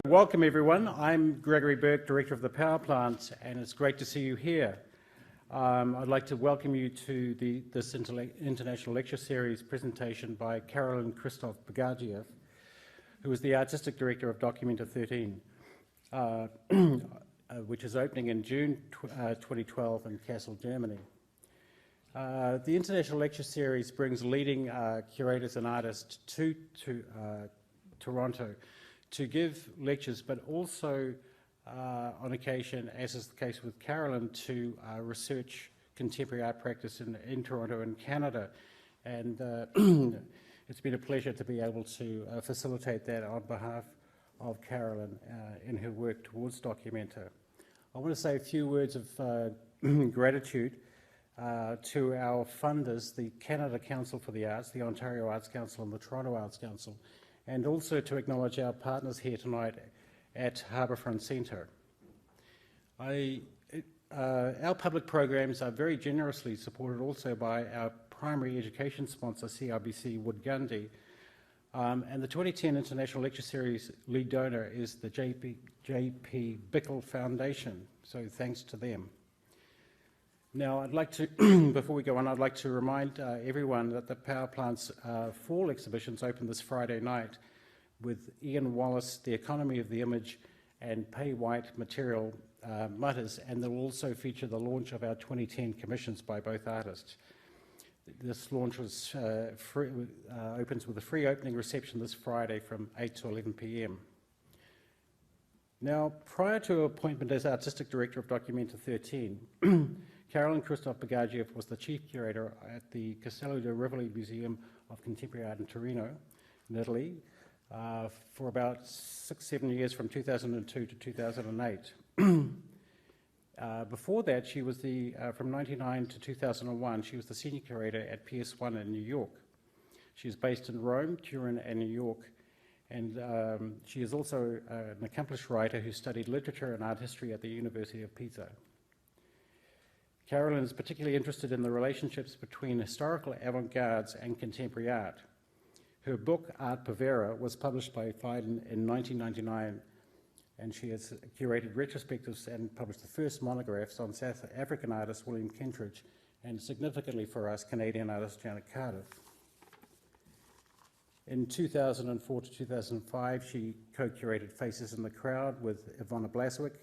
Welcome everyone. I'm Gregory Burke, Director of the Power Plant, and it's great to see you here. I'd like to welcome you to this International Lecture Series presentation by Carolyn Christov-Bakargiev, who is the Artistic Director of dOCUMENTA 13, which is opening in June 2012 in Kassel, Germany. The International Lecture Series brings leading curators and artists to Toronto to give lectures, but also on occasion, as is the case with Carolyn, to research contemporary art practice in Toronto and Canada. And it's been a pleasure to be able to facilitate that on behalf of Carolyn in her work towards dOCUMENTA. I want to say a few words of gratitude to our funders, the Canada Council for the Arts, the Ontario Arts Council and the Toronto Arts Council, and also to acknowledge our partners here tonight at Harbourfront Centre. Our public programs are very generously supported also by our primary education sponsor, CRBC Wood Gundy, and the 2010 International Lecture Series lead donor is the J.P. Bickle Foundation, so thanks to them. Now, I'd like to, before we go on, I'd like to remind everyone that the Power Plant's fall exhibitions open this Friday night with Ian Wallace, The Economy of the Image, and Pay White Material Mutters, and they'll also feature the launch of our 2010 commissions by both artists. This launch was opens with a free opening reception this Friday from 8 to 11 p.m. Now, prior to her appointment as Artistic Director of dOCUMENTA 13, Carolyn Christov-Bakargiev was the Chief Curator at the Castello de Rivoli Museum of Contemporary Art in Turin, in Italy, for about 6-7 years from 2002 to 2008. Before that, she was from 1999 to 2001, she was the Senior Curator at PS1 in New York. She is based in Rome, Turin, and New York, and she is also an accomplished writer who studied literature and art history at the University of Pisa. Carolyn is particularly interested in the relationships between historical avant-gardes and contemporary art. Her book, Art Povera, was published by Phaidon in 1999, and she has curated retrospectives and published the first monographs on South African artist William Kentridge, and significantly for us, Canadian artist Janet Cardiff. In 2004 to 2005, she co-curated Faces in the Crowd with Ivona Blaswick,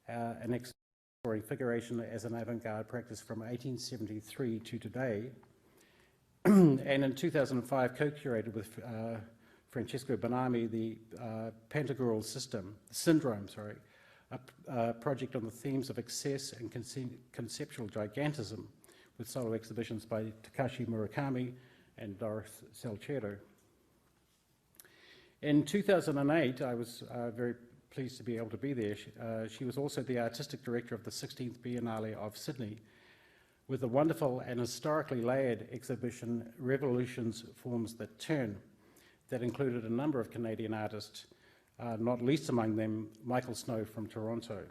an exploring figuration as an avant-garde practice from 1873 to today, and in 2005 co-curated with Francesco Bonami the Pantagruel Syndrome, a project on the themes of excess and conceptual gigantism with solo exhibitions by Takashi Murakami and Doris Salcedo. In 2008, I was very pleased to be able to be there. She was also the Artistic Director of the 16th Biennale of Sydney, with the wonderful and historically layered exhibition Revolutions Forms That Turn, that included a number of Canadian artists, not least among them Michael Snow from Toronto.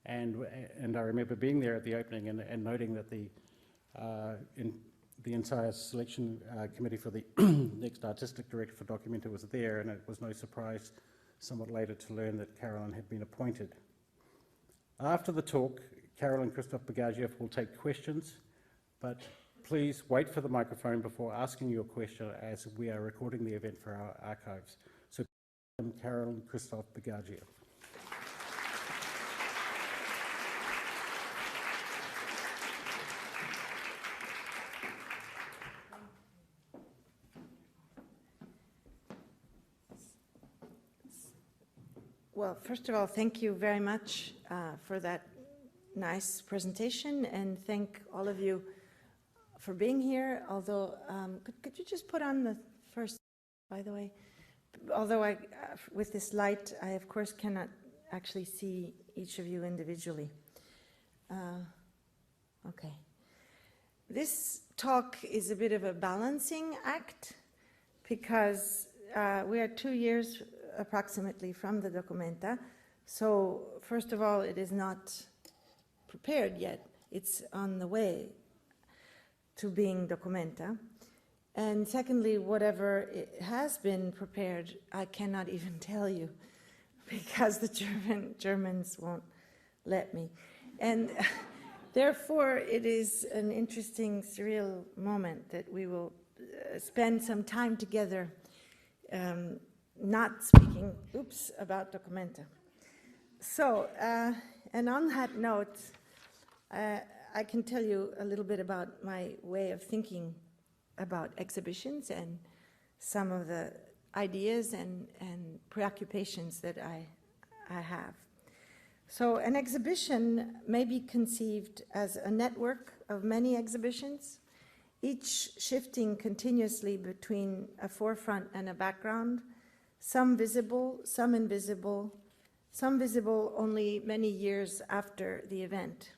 and I remember being there at the opening and noting that the entire selection committee for the next Artistic Director for dOCUMENTA was there, and it was no surprise somewhat later to learn that Carolyn had been appointed. After the talk, Carolyn Christov-Bakargiev will take questions, but please wait for the microphone before asking your question, as we are recording the event for our archives. So, Carolyn Christov-Bakargiev. Well, first of all, thank you very much for that nice presentation, and thank all of you for being here. Although, could you just put on the first, by the way? Although with this light, I of course cannot actually see each of you individually. Okay. This talk is a bit of a balancing act because we are 2 years approximately from the dOCUMENTA. So first of all, it is not prepared yet. It's on the way to being dOCUMENTA. And secondly, whatever has been prepared, I cannot even tell you because the Germans won't let me. And therefore, it is an interesting, surreal moment that we will spend some time together not speaking, about dOCUMENTA. So, and on that note, I can tell you a little bit about my way of thinking about exhibitions and some of the ideas and preoccupations that I have. So an exhibition may be conceived as a network of many exhibitions, each shifting continuously between a forefront and a background, some visible, some invisible, some visible only many years after the event.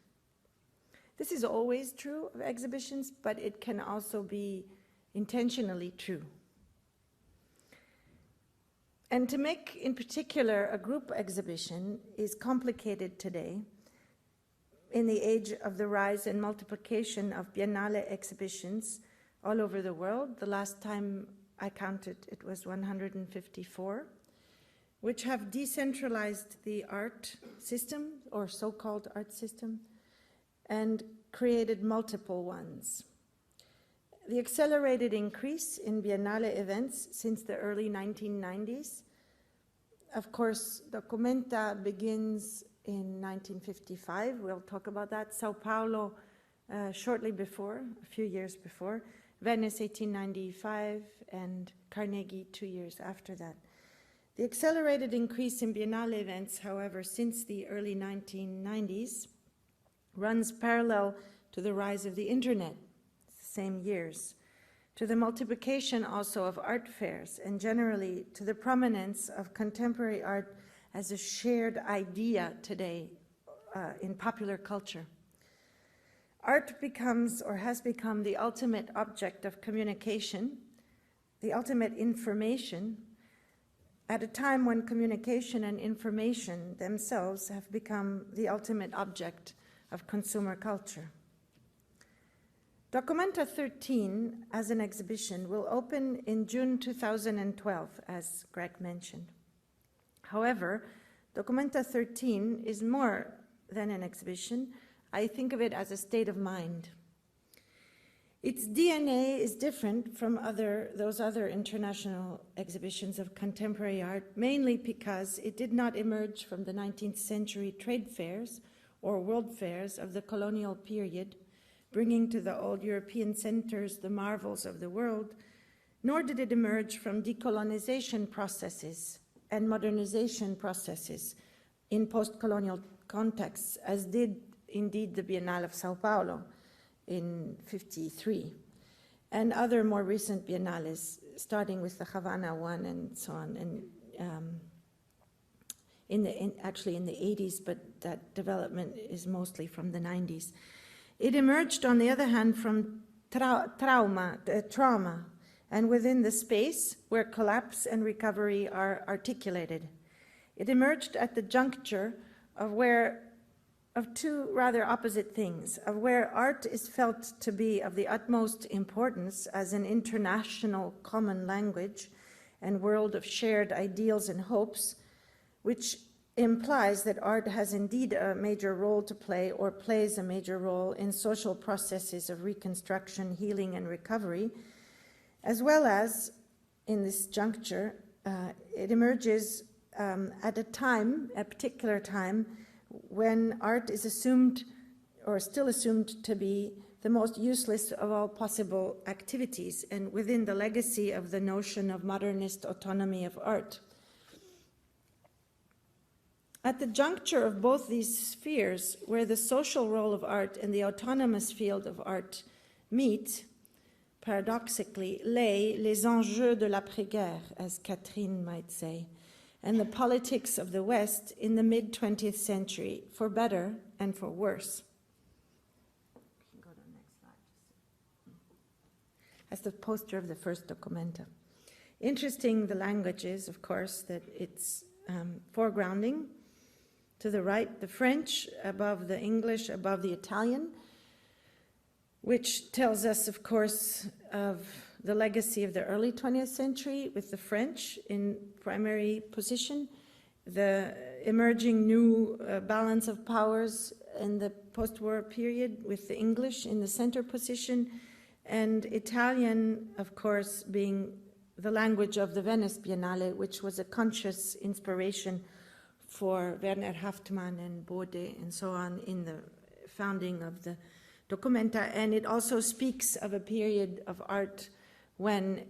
This is always true of exhibitions, but it can also be intentionally true. And to make, in particular, a group exhibition is complicated today in the age of the rise and multiplication of Biennale exhibitions all over the world. The last time I counted, it was 154, which have decentralized the art system, or so-called art system, and created multiple ones. The accelerated increase in Biennale events since the early 1990s, of course, dOCUMENTA begins in 1955. We'll talk about that. Sao Paulo shortly before, a few years before. Venice 1895, and Carnegie 2 years after that. The accelerated increase in Biennale events, however, since the early 1990s, runs parallel to the rise of the internet, same years, to the multiplication also of art fairs, and generally to the prominence of contemporary art as a shared idea today in popular culture. Art becomes, or has become, the ultimate object of communication, the ultimate information, at a time when communication and information themselves have become the ultimate object of consumer culture. dOCUMENTA 13, as an exhibition, will open in June 2012, as Greg mentioned. However, dOCUMENTA 13 is more than an exhibition. I think of it as a state of mind. Its DNA is different from those other international exhibitions of contemporary art, mainly because it did not emerge from the 19th century trade fairs or world fairs of the colonial period, bringing to the old European centers the marvels of the world, nor did it emerge from decolonization processes and modernization processes in post-colonial contexts, as did indeed the Biennale of Sao Paulo in '53, and other more recent biennales, starting with the Havana one and so on, and actually in the 80s, but that development is mostly from the 90s. It emerged, on the other hand, from trauma, and within the space where collapse and recovery are articulated. It emerged at the juncture of two rather opposite things, of where art is felt to be of the utmost importance as an international common language and world of shared ideals and hopes, which implies that art has indeed a major role to play, or plays a major role in social processes of reconstruction, healing, and recovery, as well as, in this juncture, it emerges at a particular time, when art is assumed, or still assumed, to be the most useless of all possible activities, and within the legacy of the notion of modernist autonomy of art. At the juncture of both these spheres, where the social role of art and the autonomous field of art meet, paradoxically, lay les enjeux de l'après-guerre, as Catherine might say, and the politics of the West in the mid-20th century, for better and for worse. Go to the next slide. As the poster of the first dOCUMENTA. Interesting, the language is, of course, that it's foregrounding. To the right, the French, above the English, above the Italian, which tells us, of course, of the legacy of the early 20th century with the French in primary position, the emerging new balance of powers in the post-war period with the English in the center position, and Italian, of course, being the language of the Venice Biennale, which was a conscious inspiration for Werner Haftmann and Bode and so on in the founding of the dOCUMENTA. And it also speaks of a period of art when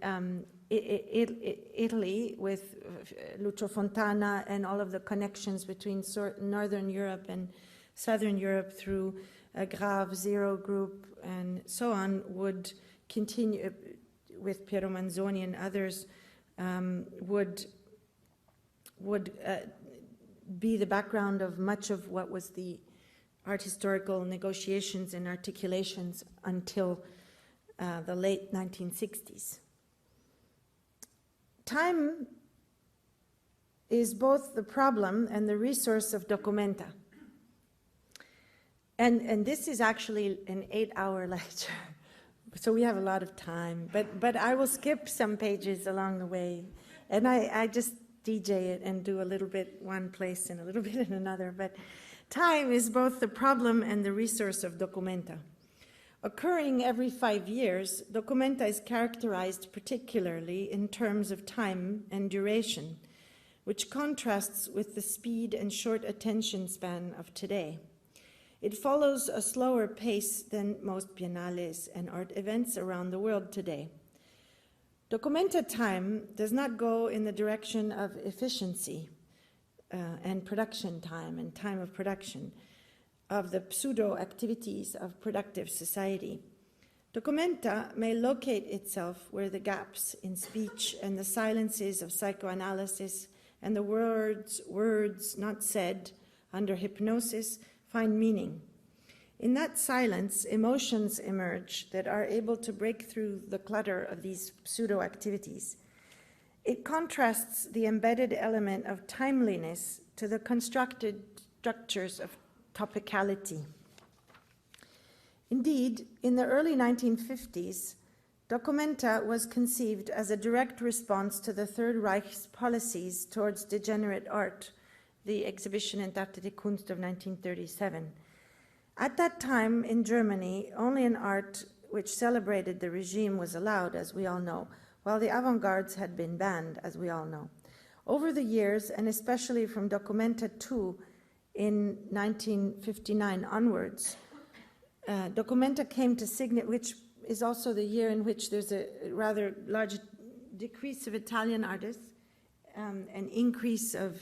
Italy, with Lucio Fontana and all of the connections between Northern Europe and Southern Europe through a Grave Zero group and so on, would continue with Piero Manzoni and others, would be the background of much of what was the art historical negotiations and articulations until the late 1960s. Time is both the problem and the resource of dOCUMENTA. And this is actually an 8-hour lecture, so we have a lot of time. But I will skip some pages along the way, and I just DJ it and do a little bit one place and a little bit in another. But time is both the problem and the resource of dOCUMENTA. Occurring every 5 years, dOCUMENTA is characterized particularly in terms of time and duration, which contrasts with the speed and short attention span of today. It follows a slower pace than most biennales and art events around the world today. dOCUMENTA time does not go in the direction of efficiency and production time and time of production, of the pseudo-activities of productive society. dOCUMENTA may locate itself where the gaps in speech and the silences of psychoanalysis and the words not said under hypnosis find meaning. In that silence, emotions emerge that are able to break through the clutter of these pseudo-activities. It contrasts the embedded element of timeliness to the constructed structures of topicality. Indeed, in the early 1950s, dOCUMENTA was conceived as a direct response to the Third Reich's policies towards degenerate art, the exhibition Entartete Kunst of 1937. At that time in Germany, only an art which celebrated the regime was allowed, as we all know, while the avant-gardes had been banned, as we all know. Over the years, and especially from dOCUMENTA II in 1959 onwards, dOCUMENTA came to signify, which is also the year in which there's a rather large decrease of Italian artists, an increase of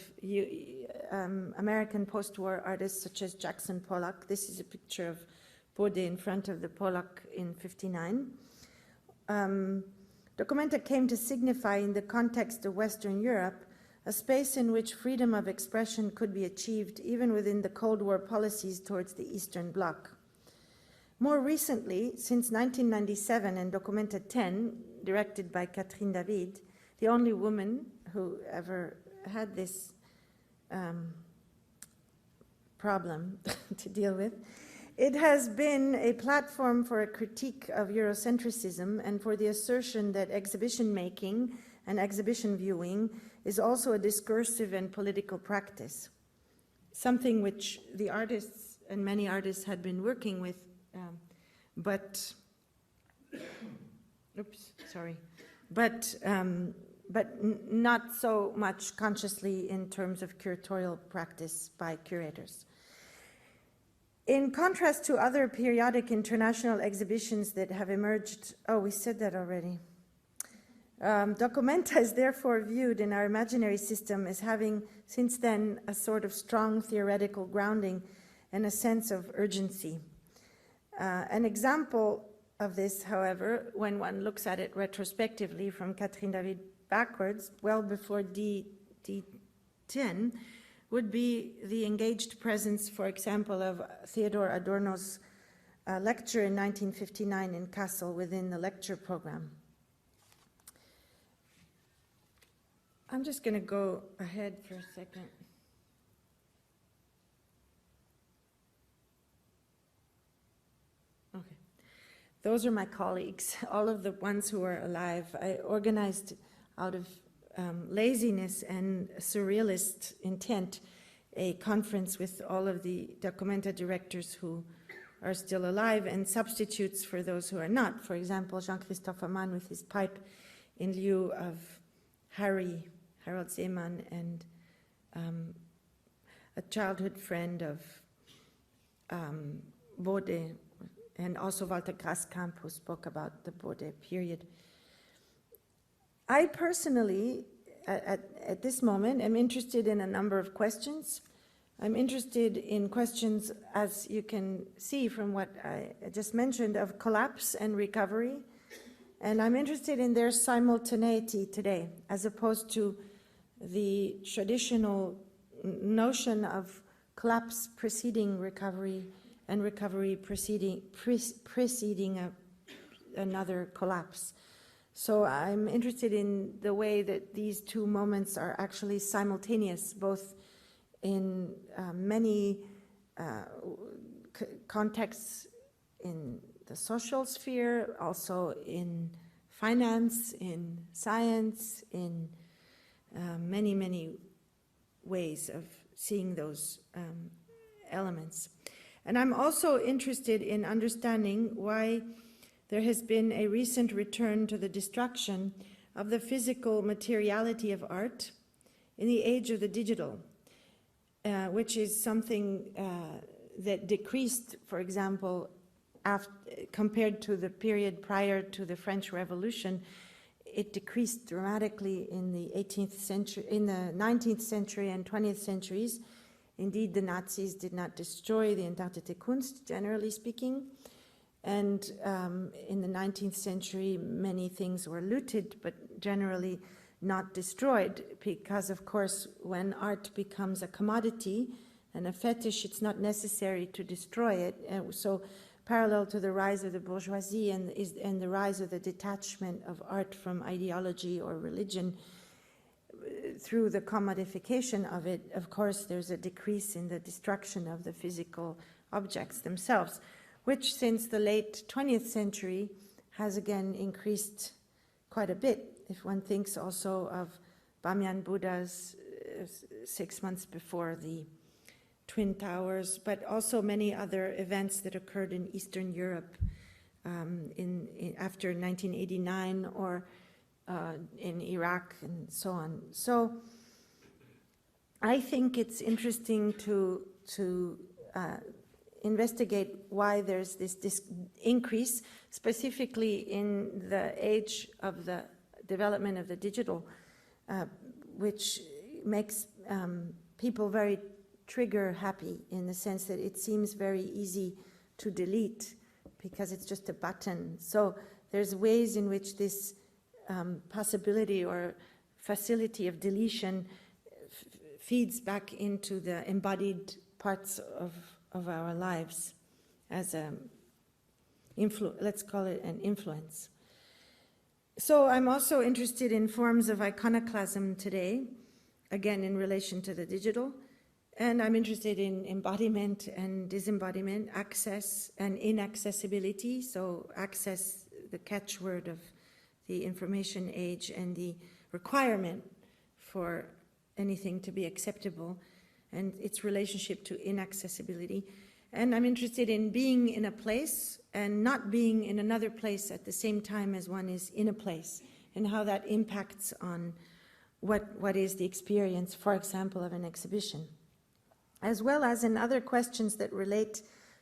American post-war artists such as Jackson Pollock. This is a picture of Bode in front of the Pollock in 59. dOCUMENTA came to signify, in the context of Western Europe, a space in which freedom of expression could be achieved even within the Cold War policies towards the Eastern Bloc. More recently, since 1997 and dOCUMENTA 10, directed by Catherine David, the only woman who ever had this problem to deal with, it has been a platform for a critique of Eurocentrism and for the assertion that exhibition making and exhibition viewing is also a discursive and political practice, something which the artists and many artists had been working with, but not so much consciously in terms of curatorial practice by curators. In contrast to other periodic international exhibitions that have emerged, we said that already. dOCUMENTA is therefore viewed in our imaginary system as having, since then, a sort of strong theoretical grounding and a sense of urgency. An example of this, however, when one looks at it retrospectively from Catherine David backwards, well before D10, would be the engaged presence, for example, of Theodor Adorno's lecture in 1959 in Kassel within the lecture program. I'm just going to go ahead for a second. Okay. those are my colleagues, all of the ones who are alive. I organized out of laziness and surrealist intent a conference with all of the dOCUMENTA directors who are still alive and substitutes for those who are not. For example, Jean-Christophe Amann with his pipe in lieu of Harold Seemann, and a childhood friend of Bode, and also Walter Graskamp, who spoke about the Bode period. I personally, at this moment, am interested in a number of questions. I'm interested in questions, as you can see from what I just mentioned, of collapse and recovery. And I'm interested in their simultaneity today, as opposed to the traditional notion of collapse preceding recovery and recovery preceding another collapse. So I'm interested in the way that these two moments are actually simultaneous, both in many contexts in the social sphere, also in finance, in science, in many, many ways of seeing those elements. And I'm also interested in understanding why there has been a recent return to the destruction of the physical materiality of art in the age of the digital, which is something that decreased, for example, compared to the period prior to the French Revolution. It decreased dramatically in the 18th century, in the 19th century and 20th centuries. Indeed, the Nazis did not destroy the Entartete Kunst, generally speaking. And in the 19th century, many things were looted, but generally not destroyed, because, of course, when art becomes a commodity and a fetish, it's not necessary to destroy it. So parallel to the rise of the bourgeoisie and the rise of the detachment of art from ideology or religion, through the commodification of it, of course, there's a decrease in the destruction of the physical objects themselves, which since the late 20th century has again increased quite a bit. If one thinks also of Bamyan Buddha's 6 months before the Twin Towers, but also many other events that occurred in Eastern Europe after 1989, or in Iraq and so on. So I think it's interesting to investigate why there's this increase, specifically in the age of the development of the digital, which makes people very trigger happy, in the sense that it seems very easy to delete because it's just a button. So there's ways in which this possibility or facility of deletion feeds back into the embodied parts of our lives as a let's call it an influence. So I'm also interested in forms of iconoclasm today, again in relation to the digital, and I'm interested in embodiment and disembodiment, access and inaccessibility. So access, the catchword of the information age, and the requirement for anything to be acceptable, and its relationship to inaccessibility. And I'm interested in being in a place and not being in another place at the same time as one is in a place, and how that impacts on what is the experience, for example, of an exhibition, as well as in other questions that relate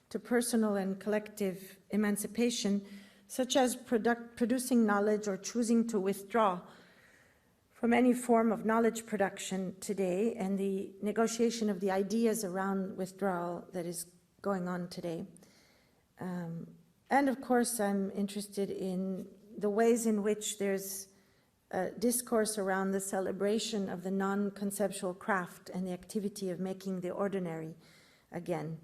to personal and collective emancipation, such as producing knowledge or choosing to withdraw from any form of knowledge production today, and the negotiation of the ideas around withdrawal that is going on today. And of course, I'm interested in the ways in which there's a discourse around the celebration of the non-conceptual craft and the activity of making the ordinary again.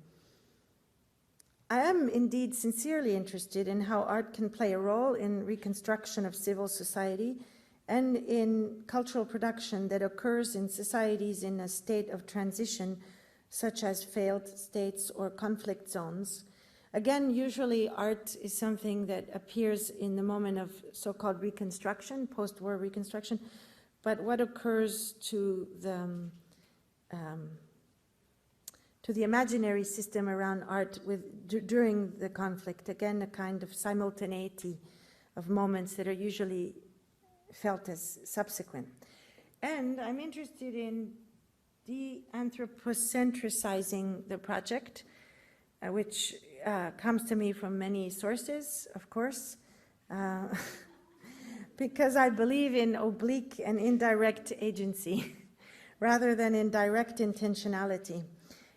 I am indeed sincerely interested in how art can play a role in reconstruction of civil society and in cultural production that occurs in societies in a state of transition, such as failed states or conflict zones, Again, usually art is something that appears in the moment of so-called reconstruction, post-war reconstruction, but what occurs to the imaginary system around art during the conflict, again, a kind of simultaneity of moments that are usually felt as subsequent. And I'm interested in de-anthropocentricizing the project, which comes to me from many sources, of course, because I believe in oblique and indirect agency rather than in direct intentionality.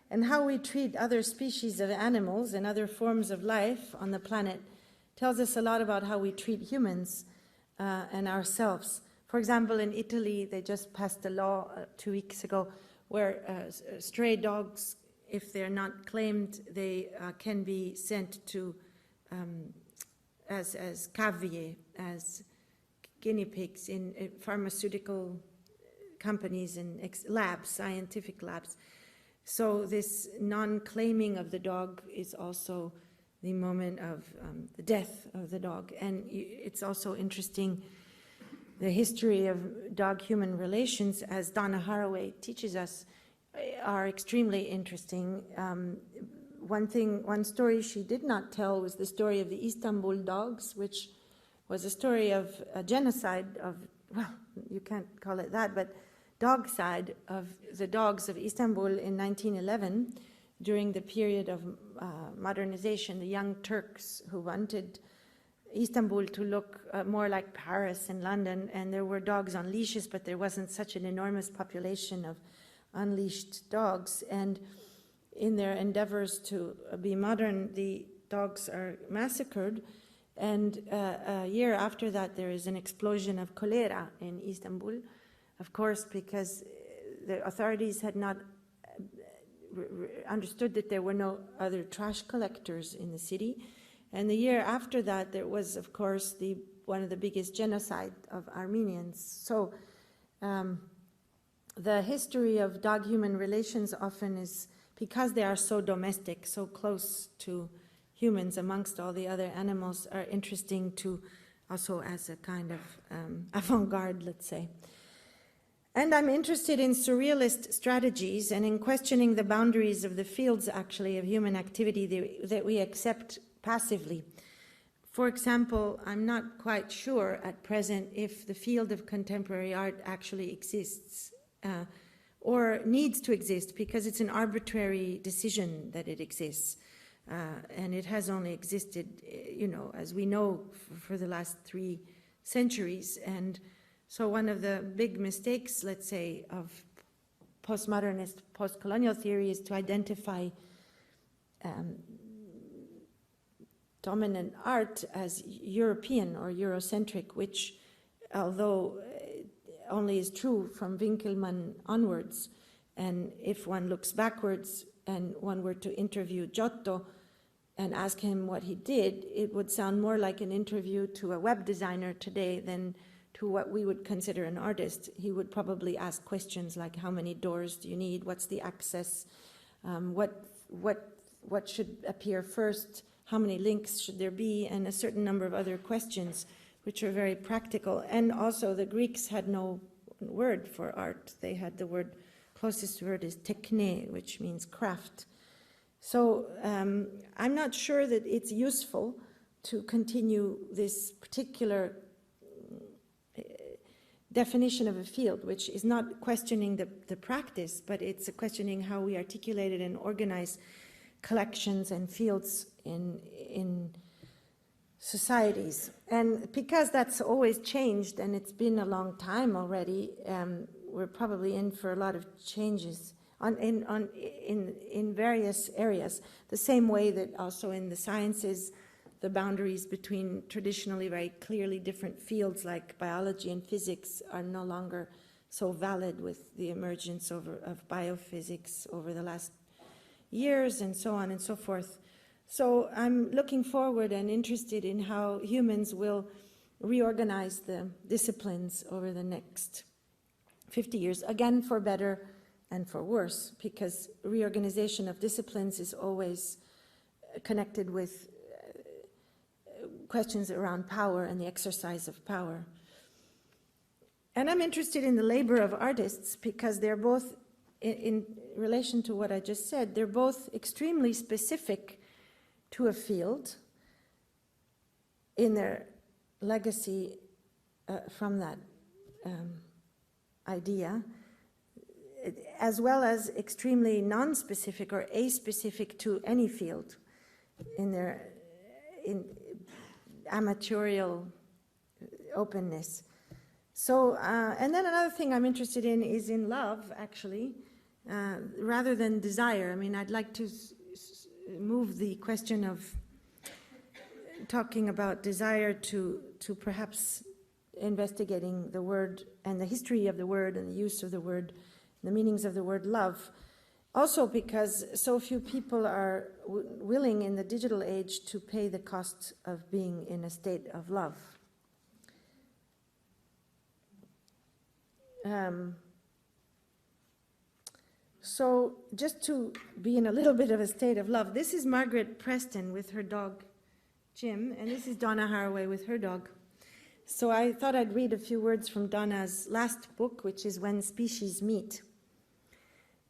And how we treat other species of animals and other forms of life on the planet tells us a lot about how we treat humans and ourselves. For example, in Italy, they just passed a law 2 weeks ago where stray dogs, if they're not claimed, they can be sent to as cavie, as guinea pigs in pharmaceutical companies and labs, scientific labs. So this non-claiming of the dog is also the moment of the death of the dog. And it's also interesting, the history of dog-human relations, as Donna Haraway teaches us, are extremely interesting. One story she did not tell was the story of the Istanbul Dogs, which was a story of a genocide of, well, you can't call it that, but dogcide of the dogs of Istanbul in 1911 during the period of modernization, the Young Turks who wanted Istanbul to look more like Paris and London, and there were dogs on leashes, but there wasn't such an enormous population of unleashed dogs, and in their endeavors to be modern, the dogs are massacred, and a year after that there is an explosion of cholera in Istanbul, of course, because the authorities had not understood that there were no other trash collectors in the city. And the year after that, there was, of course, one of the biggest genocide of Armenians. So the history of dog-human relations often is, because they are so domestic, so close to humans amongst all the other animals, are interesting to also as a kind of avant-garde, let's say. And I'm interested in surrealist strategies and in questioning the boundaries of the fields, actually, of human activity that we accept passively. For example, I'm not quite sure at present if the field of contemporary art actually exists or needs to exist, because it's an arbitrary decision that it exists. And it has only existed, as we know, for the last 3 centuries. And so one of the big mistakes, let's say, of postmodernist, post-colonial theory is to identify dominant art as European or Eurocentric, which, although only is true from Winkelmann onwards, and if one looks backwards and one were to interview Giotto and ask him what he did, it would sound more like an interview to a web designer today than to what we would consider an artist. He would probably ask questions like, how many doors do you need? What's the access? What should appear first? How many links should there be? And a certain number of other questions, which are very practical. And also the Greeks had no word for art. They had the closest word is tekne, which means craft. So I'm not sure that it's useful to continue this particular definition of a field, which is not questioning the practice, but it's a questioning how we articulate it and organize collections and fields in societies. And because that's always changed, and it's been a long time already, we're probably in for a lot of changes in various areas. The same way that also in the sciences, the boundaries between traditionally very clearly different fields like biology and physics are no longer so valid with the emergence of biophysics over the last years, and so on and so forth. So I'm looking forward and interested in how humans will reorganize the disciplines over the next 50 years, again for better and for worse, because reorganization of disciplines is always connected with questions around power and the exercise of power. And I'm interested in the labor of artists because they're both, in relation to what I just said, they're both extremely specific to a field in their legacy from that idea, as well as extremely non-specific or aspecific to any field in their amatorial openness. So, and then another thing I'm interested in is in love, actually, rather than desire. I mean, I'd like to move the question of talking about desire to perhaps investigating the word and the history of the word and the use of the word, the meanings of the word love. Also because so few people are willing in the digital age to pay the cost of being in a state of love. So just to be in a little bit of a state of love, this is Margaret Preston with her dog Jim, and this is Donna Haraway with her dog. So I thought I'd read a few words from Donna's last book, which is When Species Meet.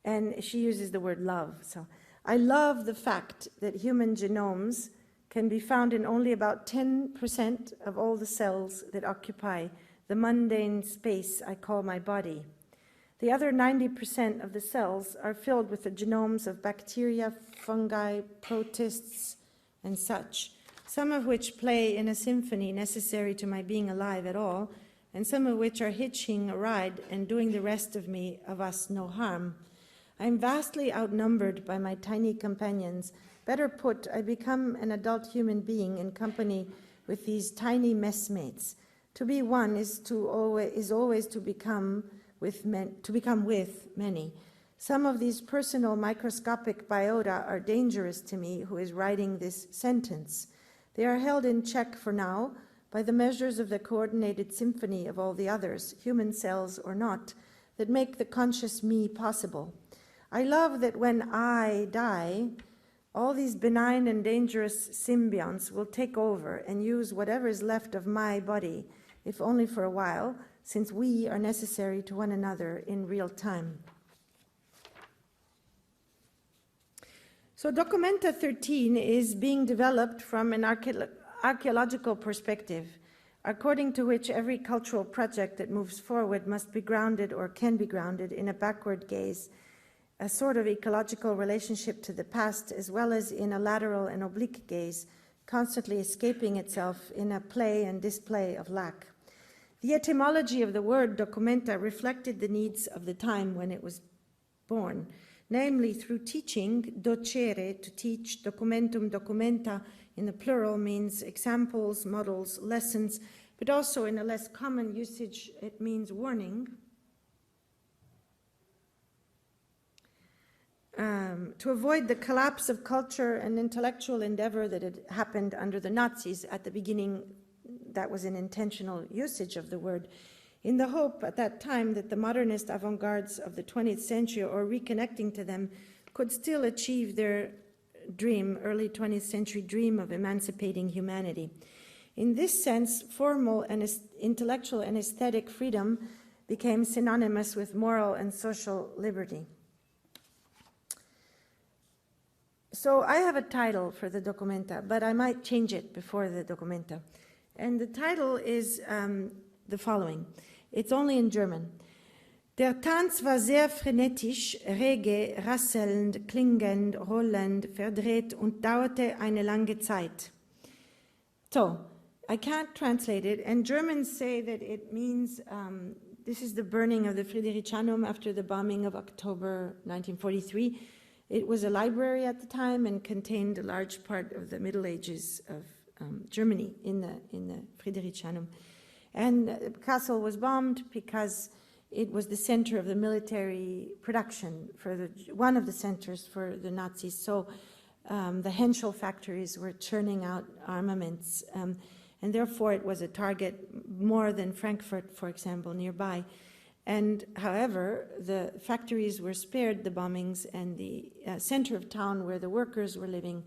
And she uses the word love. So I love the fact that human genomes can be found in only about 10% of all the cells that occupy the mundane space I call my body. The other 90% of the cells are filled with the genomes of bacteria, fungi, protists, and such, some of which play in a symphony necessary to my being alive at all, and some of which are hitching a ride and doing the rest of us no harm. I'm vastly outnumbered by my tiny companions. Better put, I become an adult human being in company with these tiny messmates. To be one is always to become with many. Some of these personal microscopic biota are dangerous to me, who is writing this sentence. They are held in check for now by the measures of the coordinated symphony of all the others, human cells or not, that make the conscious me possible. I love that when I die, all these benign and dangerous symbionts will take over and use whatever is left of my body, if only for a while, since we are necessary to one another in real time. So dOCUMENTA 13 is being developed from an archaeological perspective, according to which every cultural project that moves forward must be grounded or can be grounded in a backward gaze, a sort of ecological relationship to the past, as well as in a lateral and oblique gaze, constantly escaping itself in a play and display of lack. The etymology of the word dOCUMENTA reflected the needs of the time when it was born, namely through teaching, docere, to teach, documentum, documenta, in the plural means examples, models, lessons, but also in a less common usage, it means warning. To avoid the collapse of culture and intellectual endeavor that had happened under the Nazis at the beginning, that was an intentional usage of the word, in the hope at that time that the modernist avant-gardes of the 20th century, or reconnecting to them, could still achieve their dream, early 20th century dream of emancipating humanity. In this sense, formal and intellectual and aesthetic freedom became synonymous with moral and social liberty. So I have a title for the dOCUMENTA, but I might change it before the dOCUMENTA. And the title is the following. It's only in German. Der Tanz war sehr frenetisch, rege, rasselnd, klingend, rollend, verdreht und dauerte eine lange Zeit. So, I can't translate it, and Germans say that it means, this is the burning of the Friedrichianum after the bombing of October 1943. It was a library at the time and contained a large part of the Middle Ages of Germany in the Friedrichianum. And Kassel was bombed because it was the center of the military production, one of the centers for the Nazis. So the Henschel factories were churning out armaments, and therefore it was a target more than Frankfurt, for example, nearby. And however, the factories were spared the bombings, and the center of town where the workers were living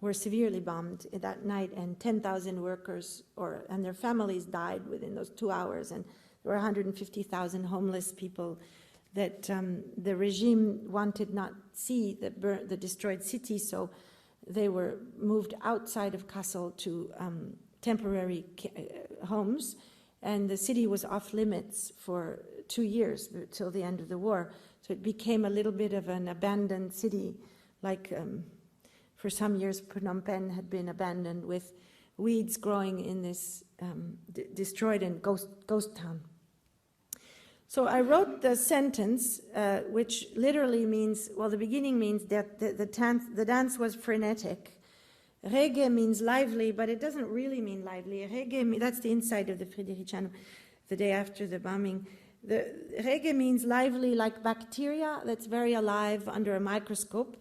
were severely bombed that night, and 10,000 workers and their families died within those 2 hours, and there were 150,000 homeless people that the regime wanted not see the destroyed city, so they were moved outside of Kassel to temporary homes, and the city was off limits for 2 years till the end of the war. So it became a little bit of an abandoned city, like for some years Phnom Penh had been abandoned, with weeds growing in this destroyed and ghost town. So I wrote the sentence, which literally means, well, the beginning means that the dance was frenetic. Reggae means lively, but it doesn't really mean lively. Reggae, that's the inside of the Friedrichianum, the day after the bombing. The reggae means lively like bacteria that's very alive under a microscope.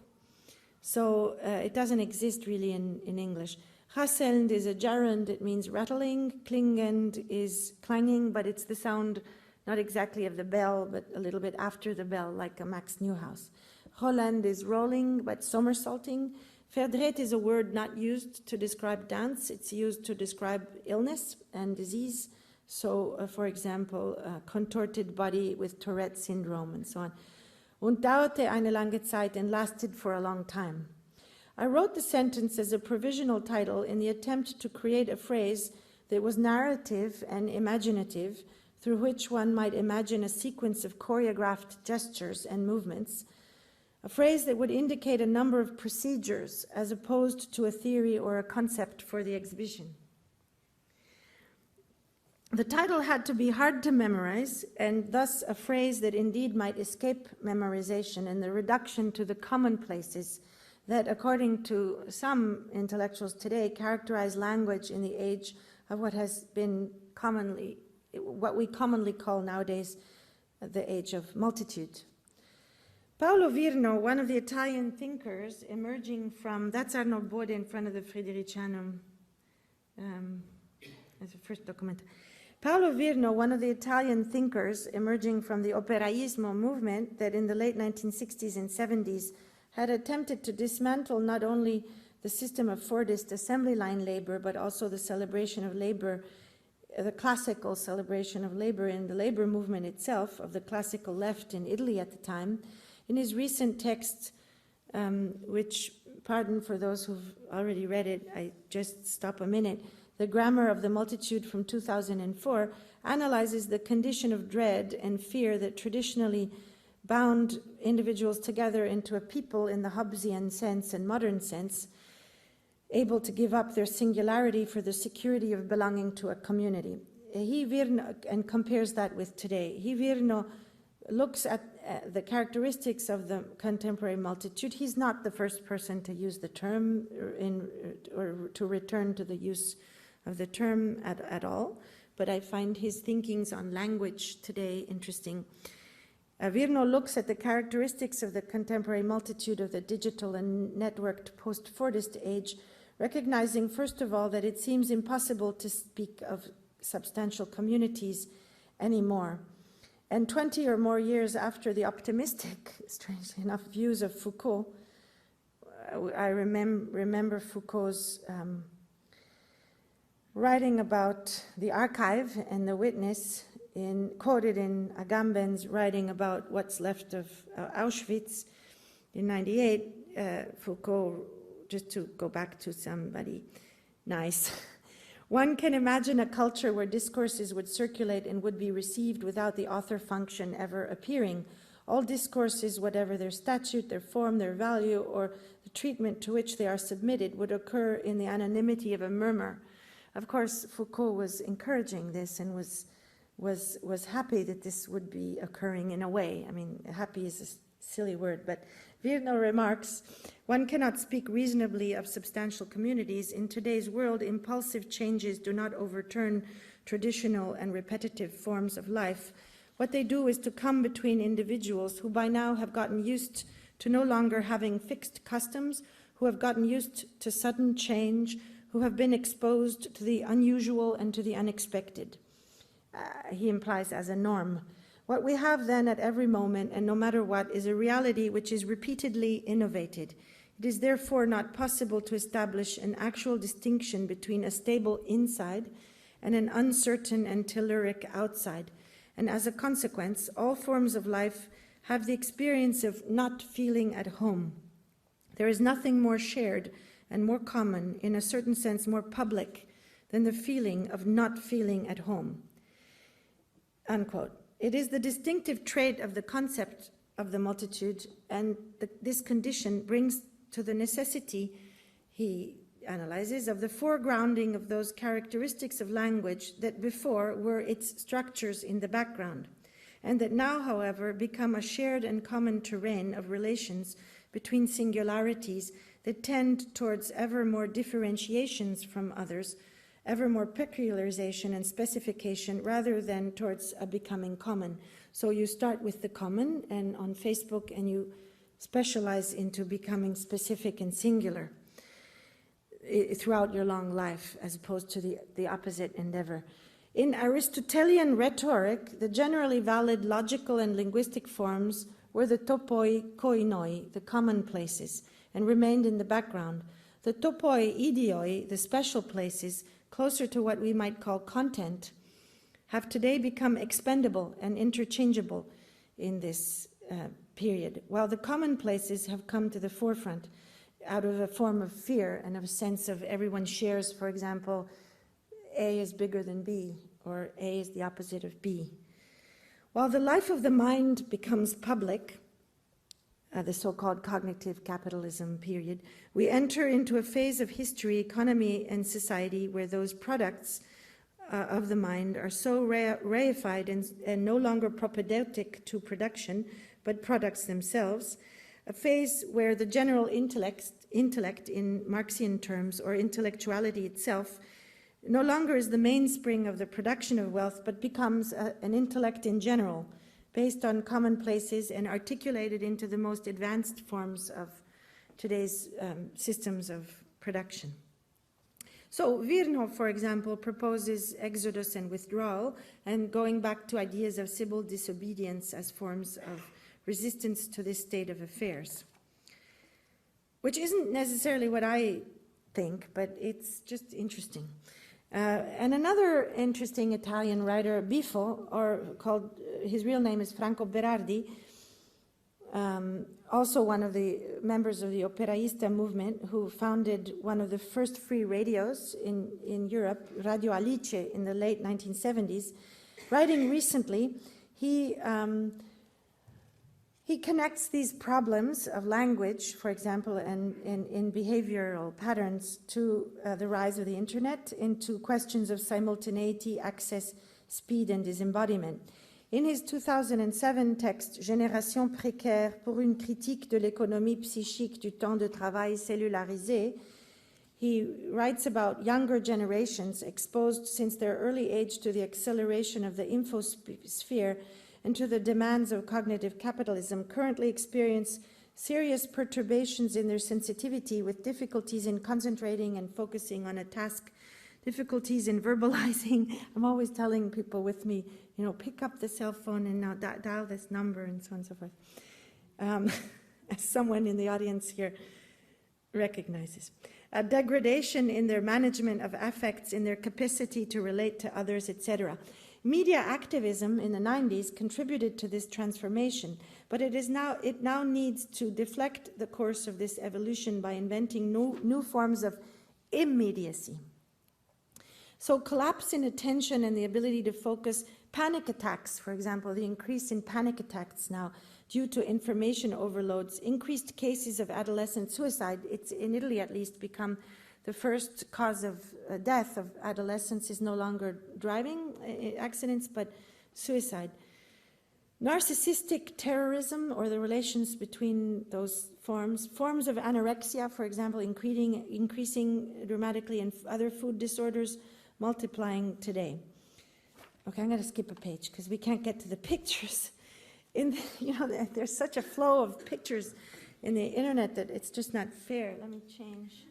So it doesn't exist really in English. Rasselnd is a gerund, it means rattling. Klingend is clanging, but it's the sound not exactly of the bell, but a little bit after the bell, like a Max Neuhaus. Holland is rolling, but somersaulting. Verdreht is a word not used to describe dance. It's used to describe illness and disease. So, for example, a contorted body with Tourette syndrome and so on. Und dauerte eine lange Zeit, and lasted for a long time. I wrote the sentence as a provisional title in the attempt to create a phrase that was narrative and imaginative, through which one might imagine a sequence of choreographed gestures and movements, a phrase that would indicate a number of procedures as opposed to a theory or a concept for the exhibition. The title had to be hard to memorize, and thus a phrase that indeed might escape memorization, and the reduction to the commonplaces that, according to some intellectuals today, characterize language in the age of what we commonly call nowadays the age of multitude. Paolo Virno, one of the Italian thinkers emerging from, that's Arnold Bode in front of the Friedrichianum as the first document. Paolo Virno, one of the Italian thinkers emerging from the operaismo movement that in the late 1960s and 70s had attempted to dismantle not only the system of Fordist assembly line labor, but also the celebration of labor, the classical celebration of labor in the labor movement itself, of the classical left in Italy at the time. In his recent text, which, pardon for those who've already read it, I just stop a minute, The Grammar of the Multitude from 2004, analyzes the condition of dread and fear that traditionally bound individuals together into a people in the Hobbesian sense and modern sense, able to give up their singularity for the security of belonging to a community. Virno, and compares that with today. Virno looks at the characteristics of the contemporary multitude. He's not the first person to use the term or to return to the use of the term at all, but I find his thinkings on language today interesting. Virno looks at the characteristics of the contemporary multitude of the digital and networked post-Fordist age, recognizing, first of all, that it seems impossible to speak of substantial communities anymore. And 20 or more years after the optimistic, strangely enough, views of Foucault, I remember Foucault's writing about the archive and the witness, quoted in Agamben's writing about what's left of Auschwitz in 98, Foucault, just to go back to somebody nice, one can imagine a culture where discourses would circulate and would be received without the author function ever appearing. All discourses, whatever their statute, their form, their value, or the treatment to which they are submitted, would occur in the anonymity of a murmur. Of course, Foucault was encouraging this and was happy that this would be occurring in a way. I mean, happy is a silly word, but Virno remarks, one cannot speak reasonably of substantial communities. In today's world, impulsive changes do not overturn traditional and repetitive forms of life. What they do is to come between individuals who by now have gotten used to no longer having fixed customs, who have gotten used to sudden change, who have been exposed to the unusual and to the unexpected. He implies as a norm. What we have then at every moment, and no matter what, is a reality which is repeatedly innovated. It is therefore not possible to establish an actual distinction between a stable inside and an uncertain and telluric outside, and as a consequence, all forms of life have the experience of not feeling at home. There is nothing more shared and more common, in a certain sense more public, than the feeling of not feeling at home." Unquote. It is the distinctive trait of the concept of the multitude, and this condition brings to the necessity, he analyzes, of the foregrounding of those characteristics of language that before were its structures in the background, and that now, however, become a shared and common terrain of relations between singularities that tend towards ever more differentiations from others, ever more peculiarization and specification, rather than towards a becoming common. So you start with the common and on Facebook, and you specialize into becoming specific and singular throughout your long life, as opposed to the opposite endeavor. In Aristotelian rhetoric, the generally valid logical and linguistic forms were the topoi koinoi, the commonplaces, and remained in the background. The topoi idioi, the special places, closer to what we might call content, have today become expendable and interchangeable in this period, while the commonplaces have come to the forefront out of a form of fear and of a sense of everyone shares, for example, A is bigger than B, or A is the opposite of B. While the life of the mind becomes public, the so-called cognitive capitalism period, we enter into a phase of history, economy, and society where those products of the mind are so reified and no longer propedeutic to production, but products themselves, a phase where the general intellect in Marxian terms, or intellectuality itself, no longer is the mainspring of the production of wealth, but becomes an intellect in general, based on commonplaces and articulated into the most advanced forms of today's systems of production. So Virchow, for example, proposes exodus and withdrawal, and going back to ideas of civil disobedience as forms of resistance to this state of affairs, which isn't necessarily what I think, but it's just interesting. And another interesting Italian writer, Bifo, or called, his real name is Franco Berardi, also one of the members of the Operaista movement, who founded one of the first free radios in Europe, Radio Alice, in the late 1970s. Writing recently, he connects these problems of language, for example, and in behavioral patterns to the rise of the internet, into questions of simultaneity, access, speed, and disembodiment. In his 2007 text, Génération précaire pour une critique de l'économie psychique du temps de travail cellularisé, he writes about younger generations exposed since their early age to the acceleration of the infosphere and to the demands of cognitive capitalism, currently experience serious perturbations in their sensitivity, with difficulties in concentrating and focusing on a task, difficulties in verbalizing. I'm always telling people with me, you know, pick up the cell phone and now dial this number, and so on and so forth. As someone in the audience here recognizes. A degradation in their management of affects, in their capacity to relate to others, etc. Media activism in the 90s contributed to this transformation, but it now needs to deflect the course of this evolution by inventing new forms of immediacy. So collapse in attention and the ability to focus, panic attacks, for example, the increase in panic attacks now due to information overloads, increased cases of adolescent suicide. It's in Italy at least become the first cause of death of adolescents is no longer driving accidents, but suicide. Narcissistic terrorism, or the relations between those forms of anorexia, for example, increasing dramatically, and other food disorders multiplying today. Okay, I'm going to skip a page because we can't get to the pictures. There's such a flow of pictures in the internet that it's just not fair. Let me change.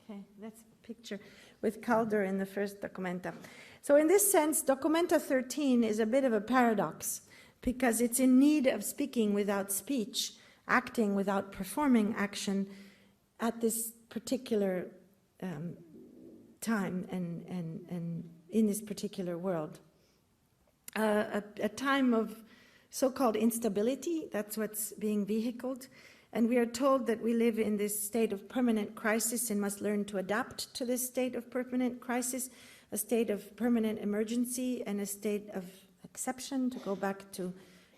Okay, that's a picture with Calder in the first dOCUMENTA. So in this sense, dOCUMENTA 13 is a bit of a paradox, because it's in need of speaking without speech, acting without performing action, at this particular time and in this particular world. A time of so-called instability, that's what's being vehicled, and we are told that we live in this state of permanent crisis and must learn to adapt to this state of permanent crisis, a state of permanent emergency and a state of exception, to go back to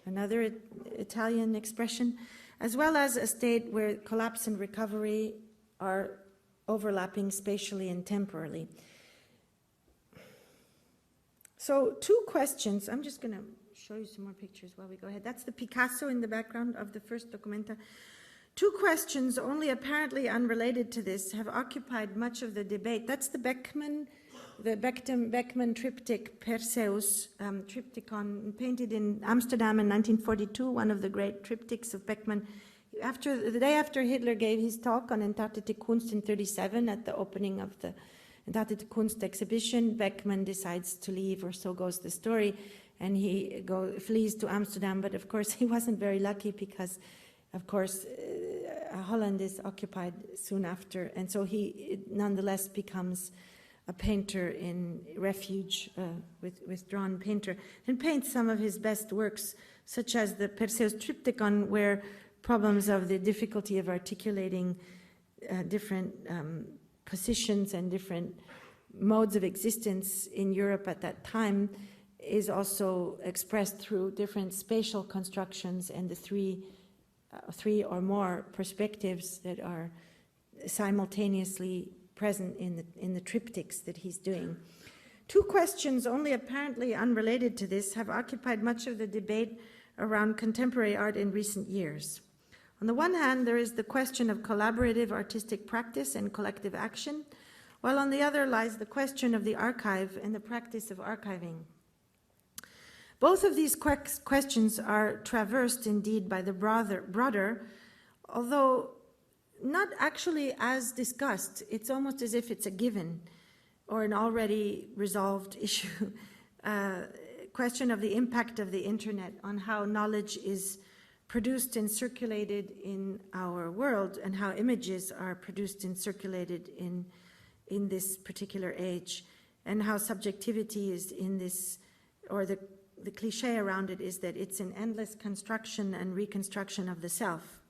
another Italian expression, as well as a state where collapse and recovery are overlapping spatially and temporally. So 2 questions. I'm just going to show you some more pictures while we go ahead. That's the Picasso in the background of the first documenta. 2 questions, only apparently unrelated to this, have occupied much of the debate. That's the Beckman Triptych, Perseus triptychon, painted in Amsterdam in 1942, one of the great triptychs of Beckman. The day after Hitler gave his talk on Untitled Kunst in 1937, at the opening of the Untitled Kunst exhibition, Beckman decides to leave, or so goes the story, and he flees to Amsterdam. But of course, he wasn't very lucky because, of course, Holland is occupied soon after, and so he nonetheless becomes a painter in refuge, withdrawn painter, and paints some of his best works, such as the Perseus Triptychon, where problems of the difficulty of articulating different positions and different modes of existence in Europe at that time is also expressed through different spatial constructions and the three or more perspectives that are simultaneously present in the triptychs that he's doing. 2 questions, only apparently unrelated to this, have occupied much of the debate around contemporary art in recent years. On the one hand, there is the question of collaborative artistic practice and collective action, while on the other lies the question of the archive and the practice of archiving. Both of these questions are traversed indeed by the broader, although not actually as discussed. It's almost as if it's a given or an already resolved issue. Question of the impact of the internet on how knowledge is produced and circulated in our world, and how images are produced and circulated in this particular age, and how subjectivity is in this, or the cliche around it is that it's an endless construction and reconstruction of the self.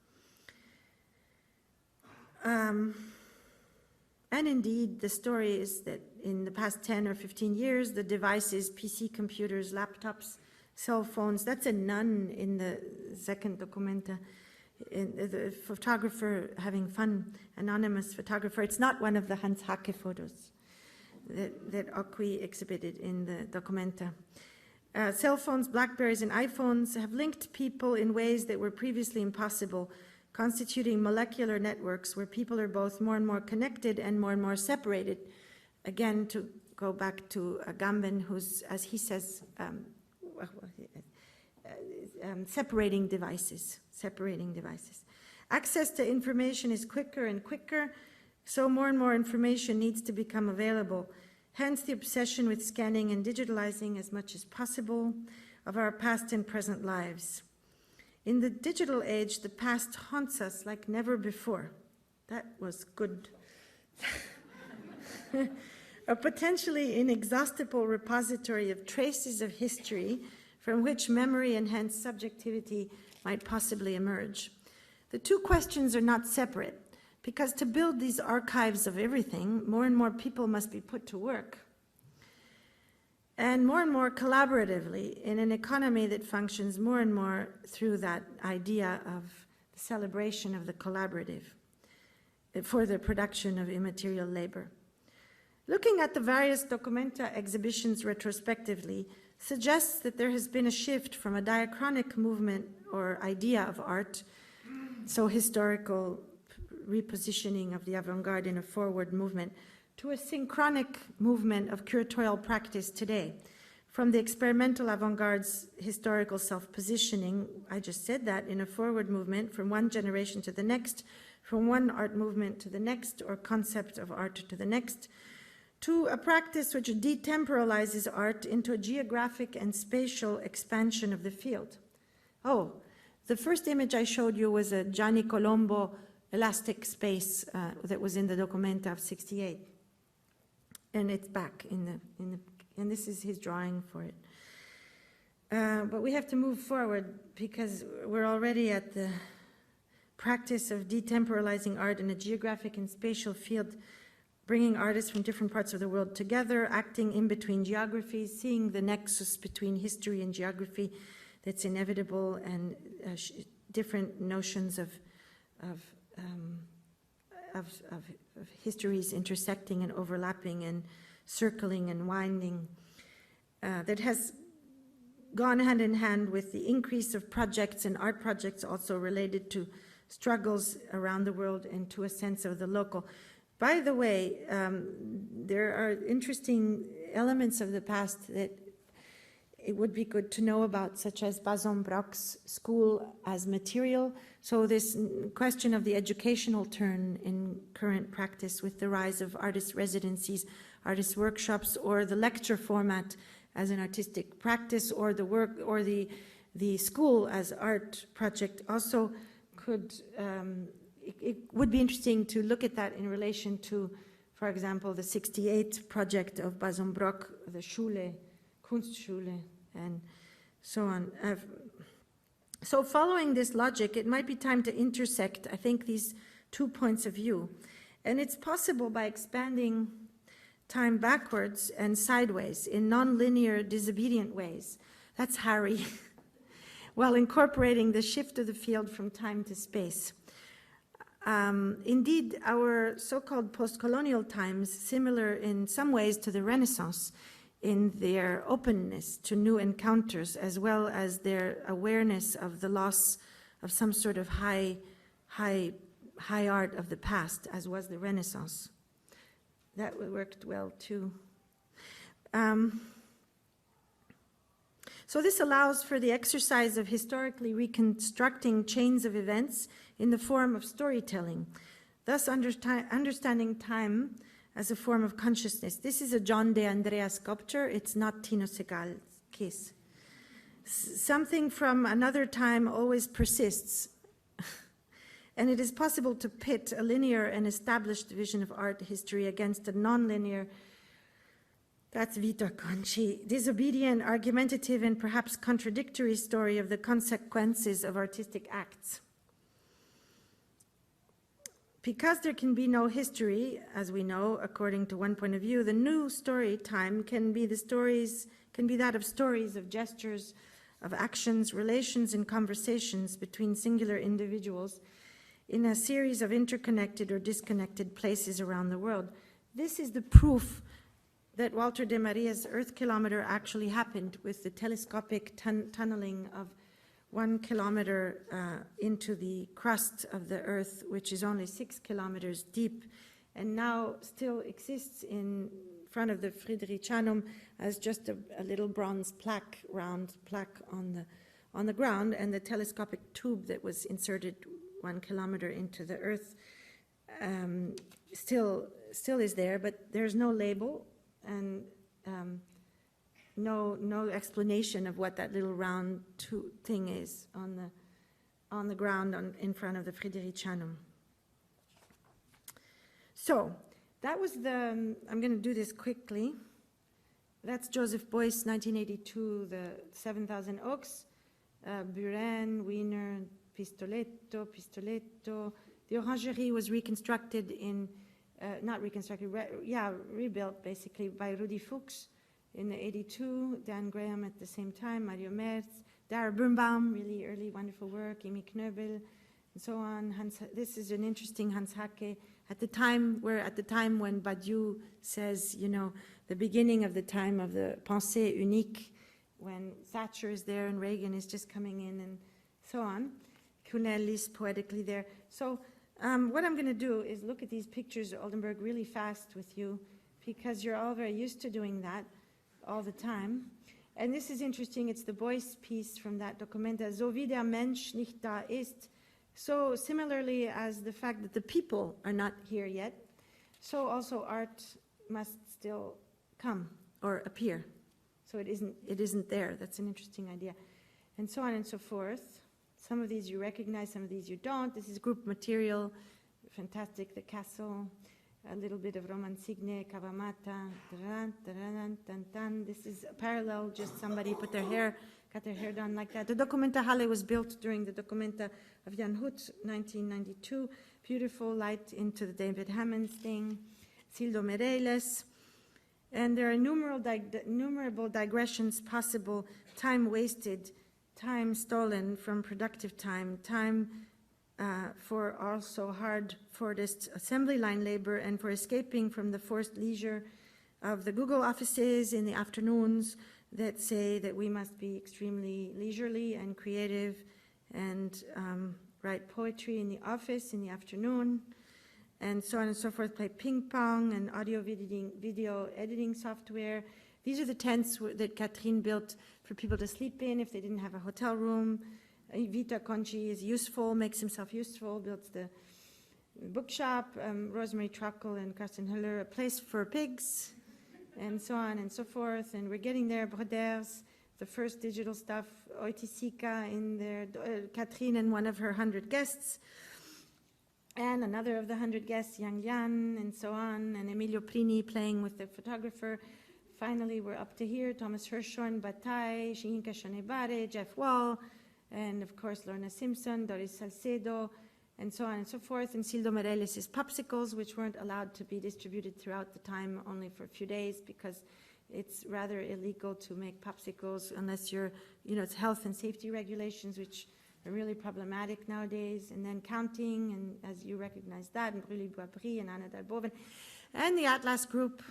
And indeed, the story is that in the past 10 or 15 years, the devices, PC computers, laptops, cell phones, that's a nun in the second documenta, the photographer having fun, anonymous photographer. It's not one of the Hans Hacke photos that Ocui exhibited in the documenta. Cell phones, Blackberries, and iPhones have linked people in ways that were previously impossible, constituting molecular networks where people are both more and more connected and more separated. Again, to go back to Agamben, who's, as he says, separating devices. Access to information is quicker and quicker, so more and more information needs to become available. Hence the obsession with scanning and digitalizing as much as possible of our past and present lives. In the digital age, the past haunts us like never before. That was good. A potentially inexhaustible repository of traces of history from which memory and hence subjectivity might possibly emerge. The 2 questions are not separate, because to build these archives of everything, more and more people must be put to work, and more collaboratively in an economy that functions more and more through that idea of the celebration of the collaborative for the production of immaterial labor. Looking at the various documenta exhibitions retrospectively suggests that there has been a shift from a diachronic movement or idea of art, so historical repositioning of the avant-garde in a forward movement, to a synchronic movement of curatorial practice today. From the experimental avant-garde's historical self-positioning, I just said that, in a forward movement from one generation to the next, from one art movement to the next, or concept of art to the next, to a practice which detemporalizes art into a geographic and spatial expansion of the field. Oh, the first image I showed you was a Gianni Colombo elastic space that was in the dOCUMENTA of '68. And it's back and this is his drawing for it. But we have to move forward because we're already at the practice of detemporalizing art in a geographic and spatial field, bringing artists from different parts of the world together, acting in between geographies, seeing the nexus between history and geography that's inevitable, and different notions of histories intersecting and overlapping and circling and winding, that has gone hand in hand with the increase of projects and art projects also related to struggles around the world and to a sense of the local. By the way, there are interesting elements of the past that it would be good to know about, such as Bazon Brock's school as material. So this question of the educational turn in current practice with the rise of artist residencies, artist workshops, or the lecture format as an artistic practice, or the work, or the school as art project also could, it would be interesting to look at that in relation to, for example, the '68 project of Bazon Brock, the Schule, Kunstschule, and so on. So following this logic, it might be time to intersect, I think, these 2 points of view. And it's possible by expanding time backwards and sideways in non-linear, disobedient ways. That's Harry. While incorporating the shift of the field from time to space. Indeed, our so-called post-colonial times, similar in some ways to the Renaissance, in their openness to new encounters, as well as their awareness of the loss of some sort of high art of the past, as was the Renaissance. That worked well too. So this allows for the exercise of historically reconstructing chains of events in the form of storytelling, thus understanding time as a form of consciousness. This is a John de Andrea sculpture. It's not Tino Segal's case. Something from another time always persists. And it is possible to pit a linear and established vision of art history against a non-linear, that's Vito Conci, disobedient, argumentative, and perhaps contradictory story of the consequences of artistic acts. Because there can be no history, as we know, according to one point of view, the new story time can be that of stories, of gestures, of actions, relations, and conversations between singular individuals in a series of interconnected or disconnected places around the world. This is the proof that Walter de Maria's Earth Kilometer actually happened, with the telescopic tunneling of 1 kilometer into the crust of the Earth, which is only 6 kilometers deep, and now still exists in front of the Fridericianum as just a little bronze plaque, round plaque on the ground, and the telescopic tube that was inserted 1 kilometer into the Earth still is there, but there's no label and no explanation of what that little round thing is on the ground in front of the Fridericianum. So that was I'm going to do this quickly. That's Joseph Beuys, 1982, the 7,000 Oaks, Buren, Wiener, Pistoletto. The Orangerie was reconstructed rebuilt basically by Rudy Fuchs in the 82, Dan Graham at the same time, Mario Merz, Dara Birnbaum, really early wonderful work, Amy Knöbel, and so on. This is an interesting Hans Hacke. At the time when Badiou says, the beginning of the time of the pensée unique, when Thatcher is there and Reagan is just coming in and so on. Cunel is poetically there. So what I'm going to do is look at these pictures of Oldenburg really fast with you, because you're all very used to doing that all the time. And this is interesting. It's the Beuys piece from that dOCUMENTA, so wie der Mensch nicht da ist. So similarly as the fact that the people are not here yet, so also art must still come or appear. So it isn't there. That's an interesting idea. And so on and so forth. Some of these you recognize, some of these you don't. This is group material fantastic, the Kassel, a little bit of Romansigne, Kavamata, this is parallel, just somebody got their hair done like that. The Documenta Halle was built during the Documenta of Jan Hut, 1992, beautiful light into the David Hammons thing, Sildo Meirelles, and there are innumerable digressions possible, time wasted, time stolen from productive time, time for also hard Fordist assembly line labor and for escaping from the forced leisure of the Google offices in the afternoons that say that we must be extremely leisurely and creative and write poetry in the office in the afternoon, and so on and so forth, play ping pong and audio video editing software. These are the tents that Catherine built for people to sleep in if they didn't have a hotel room. Vita Conchi is useful, makes himself useful, builds the bookshop. Rosemary Truckle and Carsten Hüller, a place for pigs, and so on and so forth. And we're getting there. Broders, the first digital stuff. Oitisika in there. Catherine and one of her 100 guests. And another of the 100 guests, Yang Lian, and so on. And Emilio Prini playing with the photographer. Finally, we're up to here. Thomas Hirschhorn, Bataille, Shihinka Shonebare, Jeff Wall, and of course Lorna Simpson, Doris Salcedo, and so on and so forth. And Sildo Meirelles' popsicles, which weren't allowed to be distributed throughout the time, only for a few days, because it's rather illegal to make popsicles unless you're, it's health and safety regulations, which are really problematic nowadays. And then counting, and as you recognize that, and Brûlé Boisbrie and Anna Dalboven, and the Atlas Group,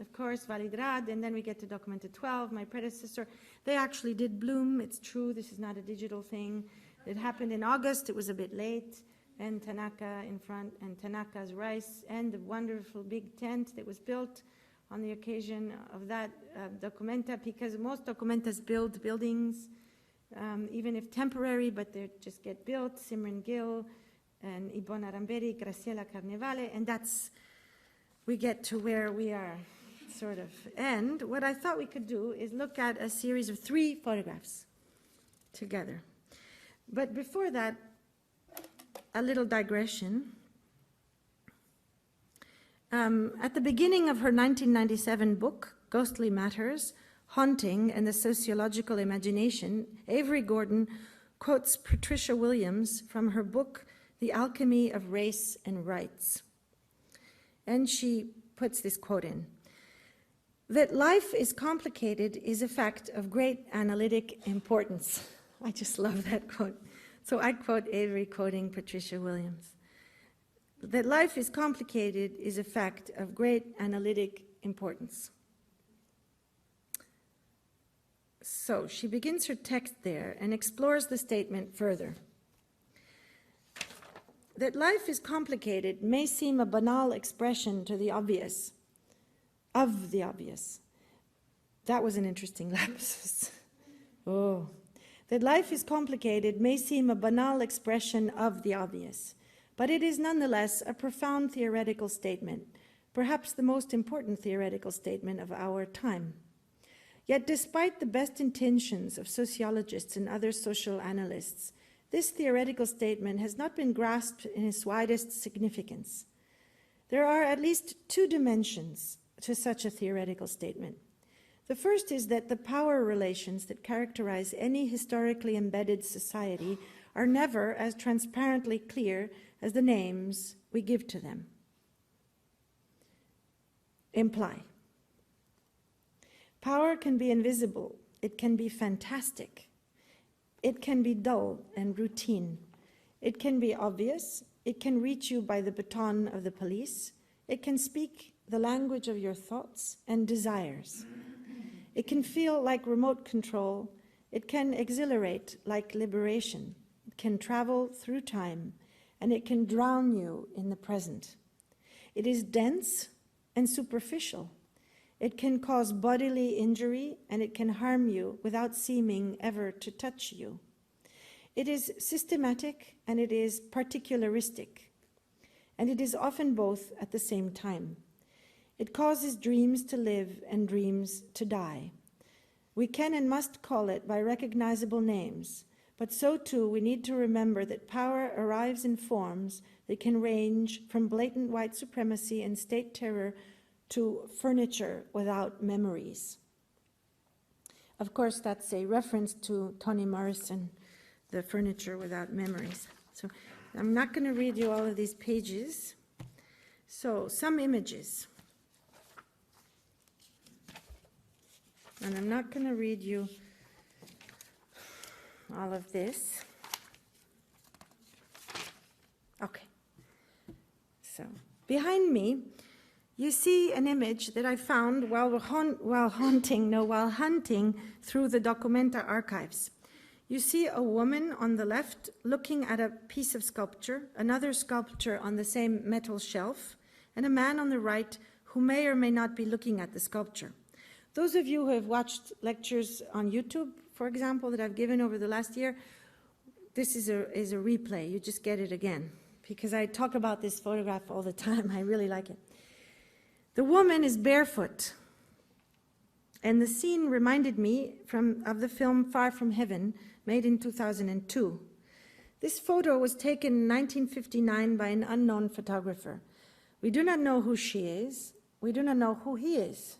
of course, Validrad, and then we get to Documenta 12, my predecessor. They actually did bloom, it's true, this is not a digital thing. It happened in August, it was a bit late, and Tanaka in front, and Tanaka's rice, and the wonderful big tent that was built on the occasion of that Documenta, because most Documentas build buildings, even if temporary, but they just get built. Simran Gill and Ibona Ramberi, Graciela Carnevale, and we get to where we are, sort of. And what I thought we could do is look at a series of 3 photographs together. But before that, a little digression. At the beginning of her 1997 book, Ghostly Matters, Haunting and the Sociological Imagination, Avery Gordon quotes Patricia Williams from her book, The Alchemy of Race and Rights. And she puts this quote in: "That life is complicated is a fact of great analytic importance." I just love that quote. So I quote Avery quoting Patricia Williams. That life is complicated is a fact of great analytic importance. So she begins her text there and explores the statement further. That life is complicated may seem a banal expression to the obvious, of the obvious. That was an interesting lapsus. Oh. That life is complicated may seem a banal expression of the obvious, but it is nonetheless a profound theoretical statement, perhaps the most important theoretical statement of our time. Yet despite the best intentions of sociologists and other social analysts, this theoretical statement has not been grasped in its widest significance. There are at least 2 dimensions to such a theoretical statement. The first is that the power relations that characterize any historically embedded society are never as transparently clear as the names we give to them imply. Power can be invisible, it can be fantastic, it can be dull and routine, it can be obvious, it can reach you by the baton of the police, it can speak the language of your thoughts and desires. It can feel like remote control, it can exhilarate like liberation, it can travel through time, and it can drown you in the present. It is dense and superficial. It can cause bodily injury, and it can harm you without seeming ever to touch you. It is systematic and it is particularistic, and it is often both at the same time. It causes dreams to live and dreams to die. We can and must call it by recognizable names, But so too, we need to remember that power arrives in forms that can range from blatant white supremacy and state terror to furniture without memories. Of course, that's a reference to Toni Morrison, the furniture without memories. So I'm not going to read you all of these pages. So some images. And I'm not going to read you all of this. Okay. So behind me, you see an image that I found while hunting through the dOCUMENTA archives. You see a woman on the left looking at a piece of sculpture, another sculpture on the same metal shelf, and a man on the right who may or may not be looking at the sculpture. Those of you who have watched lectures on YouTube, for example, that I've given over the last year, this is a replay. You just get it again, because I talk about this photograph all the time. I really like it. The woman is barefoot, and the scene reminded me of the film Far From Heaven, made in 2002. This photo was taken in 1959 by an unknown photographer. We do not know who she is. We do not know who he is.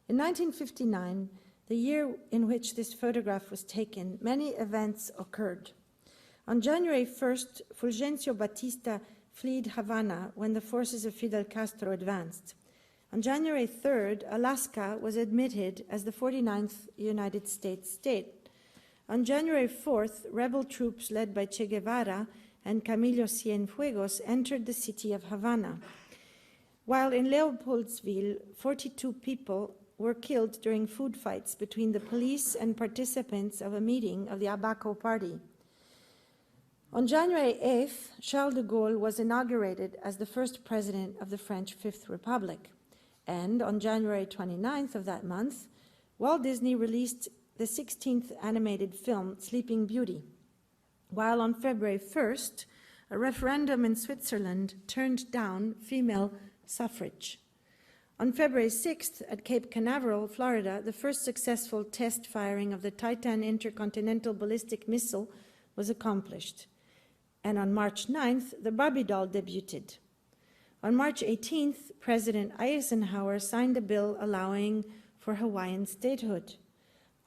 In 1959, the year in which this photograph was taken, many events occurred. On January 1st, Fulgencio Batista fled Havana when the forces of Fidel Castro advanced. On January 3rd, Alaska was admitted as the 49th United States state. On January 4th, rebel troops led by Che Guevara and Camilo Cienfuegos entered the city of Havana. While in Leopoldsville, 42 people were killed during food fights between the police and participants of a meeting of the Abaco Party. On January 8th, Charles de Gaulle was inaugurated as the first president of the French Fifth Republic. And on January 29th of that month, Walt Disney released the 16th animated film, Sleeping Beauty, while on February 1st, a referendum in Switzerland turned down female suffrage. On February 6th, at Cape Canaveral, Florida, the first successful test firing of the Titan intercontinental ballistic missile was accomplished. And on March 9th, the Barbie doll debuted. On March 18th, President Eisenhower signed a bill allowing for Hawaiian statehood.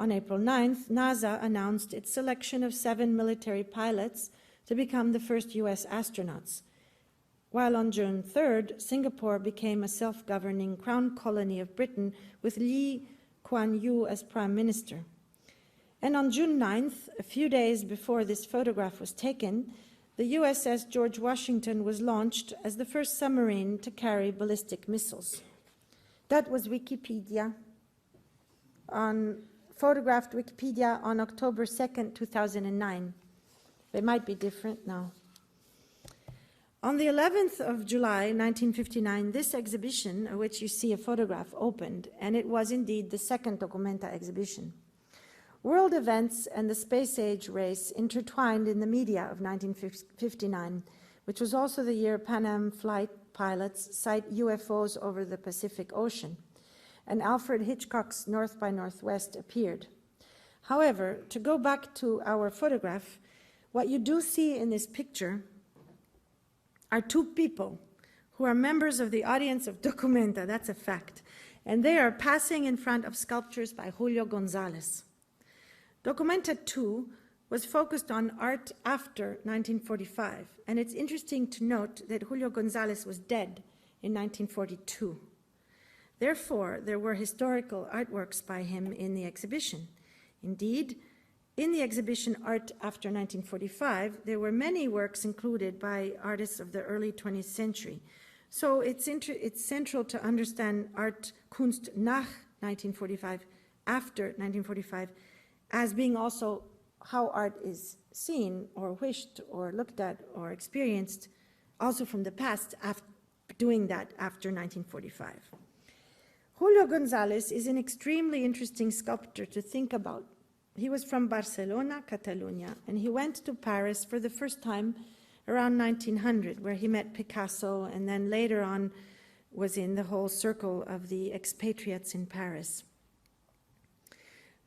On April 9th, NASA announced its selection of 7 military pilots to become the first U.S. astronauts, while on June 3rd, Singapore became a self-governing crown colony of Britain with Lee Kuan Yew as Prime Minister. And on June 9th, a few days before this photograph was taken, the USS George Washington was launched as the first submarine to carry ballistic missiles. That was Wikipedia, photographed Wikipedia on October 2nd, 2009. They might be different now. On the 11th of July, 1959, this exhibition, of which you see a photograph, opened, and it was indeed the second dOCUMENTA exhibition. World events and the space age race intertwined in the media of 1959, which was also the year Pan Am flight pilots sight UFOs over the Pacific Ocean, and Alfred Hitchcock's North by Northwest appeared. However, to go back to our photograph, what you do see in this picture are two people who are members of the audience of dOCUMENTA, that's a fact, and they are passing in front of sculptures by Julio Gonzalez. dOCUMENTA 2 was focused on art after 1945, and it's interesting to note that Julio Gonzalez was dead in 1942. Therefore, there were historical artworks by him in the exhibition. Indeed, in the exhibition Art After 1945, there were many works included by artists of the early 20th century. So it's central to understand art, Kunst nach 1945, after 1945, as being also how art is seen or wished or looked at or experienced also from the past, doing that after 1945. Julio Gonzalez is an extremely interesting sculptor to think about. He was from Barcelona, Catalonia, and he went to Paris for the first time around 1900, where he met Picasso, and then later on was in the whole circle of the expatriates in Paris.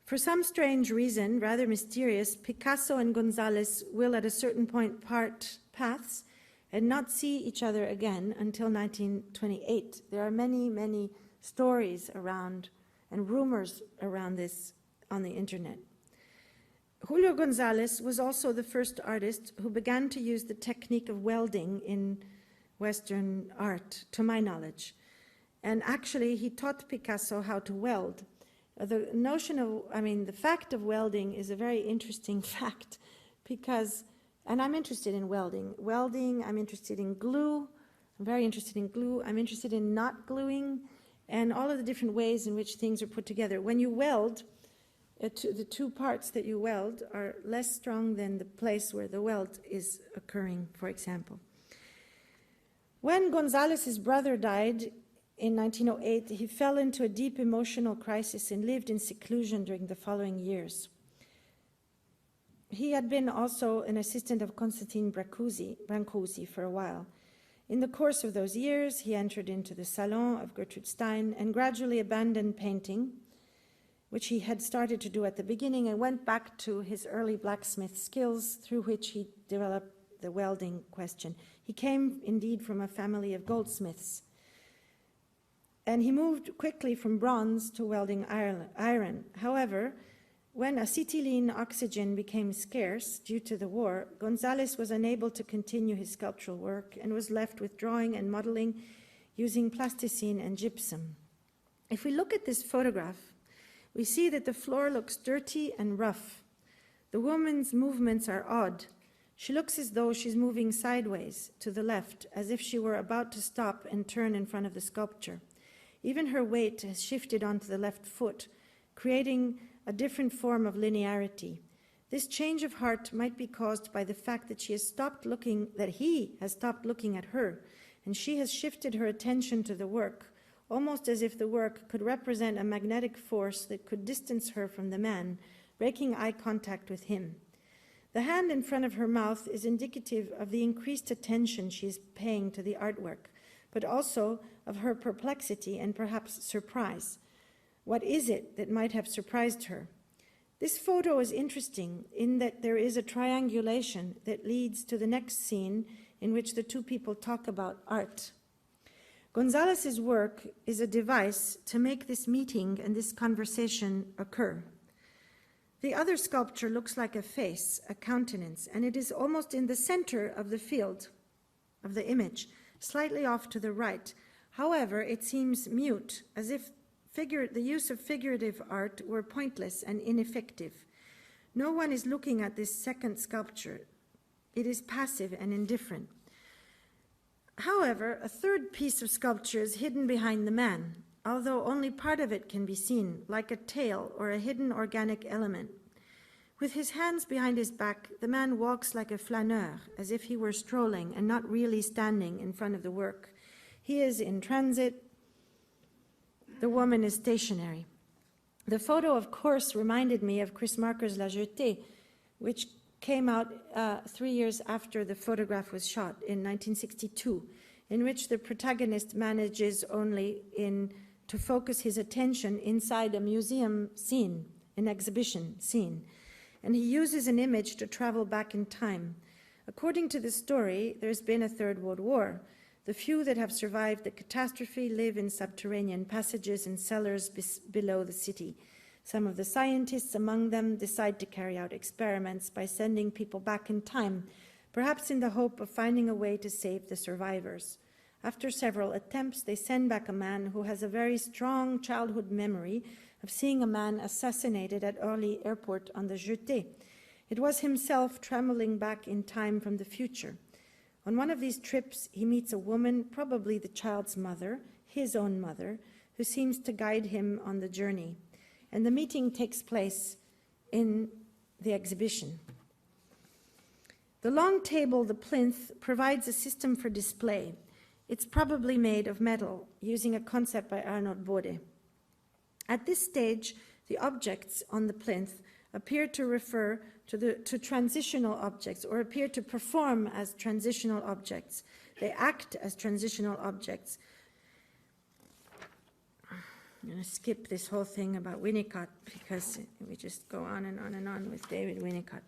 For some strange reason, rather mysterious, Picasso and Gonzalez will at a certain point part paths and not see each other again until 1928. There are many, many stories around and rumors around this on the internet. Julio Gonzalez was also the first artist who began to use the technique of welding in Western art, to my knowledge. And actually, he taught Picasso how to weld. The notion of, the fact of welding is a very interesting fact because, and I'm interested in welding. I'm interested in glue. I'm very interested in glue. I'm interested in not gluing and all of the different ways in which things are put together. When you weld, the two parts that you weld are less strong than the place where the weld is occurring, for example. When Gonzalez's brother died in 1908, he fell into a deep emotional crisis and lived in seclusion during the following years. He had been also an assistant of Constantine Brancusi for a while. In the course of those years, he entered into the Salon of Gertrude Stein and gradually abandoned painting, which he had started to do at the beginning, and went back to his early blacksmith skills through which he developed the welding question. He came indeed from a family of goldsmiths. And he moved quickly from bronze to welding iron. However, when acetylene oxygen became scarce due to the war, Gonzalez was unable to continue his sculptural work and was left with drawing and modeling using plasticine and gypsum. If we look at this photograph, we see that the floor looks dirty and rough. The woman's movements are odd. She looks as though she's moving sideways to the left, as if she were about to stop and turn in front of the sculpture. Even her weight has shifted onto the left foot, creating a different form of linearity. This change of heart might be caused by the fact that he has stopped looking at her, and she has shifted her attention to the work, almost as if the work could represent a magnetic force that could distance her from the man, breaking eye contact with him. The hand in front of her mouth is indicative of the increased attention she is paying to the artwork, but also of her perplexity and perhaps surprise. What is it that might have surprised her? This photo is interesting in that there is a triangulation that leads to the next scene in which the two people talk about art. Gonzalez's work is a device to make this meeting and this conversation occur. The other sculpture looks like a face, a countenance, and it is almost in the center of the field of the image, slightly off to the right. However, it seems mute, as if the use of figurative art were pointless and ineffective. No one is looking at this second sculpture. It is passive and indifferent. However, a third piece of sculpture is hidden behind the man, although only part of it can be seen, like a tail or a hidden organic element. With his hands behind his back, the man walks like a flaneur, as if he were strolling and not really standing in front of the work. He is in transit. The woman is stationary. The photo, of course, reminded me of Chris Marker's La Jetée, which came out 3 years after the photograph was shot in 1962, in which the protagonist manages only to focus his attention inside a museum scene, an exhibition scene, and he uses an image to travel back in time. According to the story, there's been a Third World War. The few that have survived the catastrophe live in subterranean passages and cellars below the city. Some of the scientists among them decide to carry out experiments by sending people back in time, perhaps in the hope of finding a way to save the survivors. After several attempts, they send back a man who has a very strong childhood memory of seeing a man assassinated at Orly Airport on the Jetée. It was himself traveling back in time from the future. On one of these trips, he meets a woman, probably the child's mother, his own mother, who seems to guide him on the journey. And the meeting takes place in the exhibition. The long table, the plinth, provides a system for display. It's probably made of metal, using a concept by Arnold Bode. At this stage, the objects on the plinth appear to refer to transitional objects, or appear to perform as transitional objects. They act as transitional objects. I'm going to skip this whole thing about Winnicott because we just go on and on and on with David Winnicott.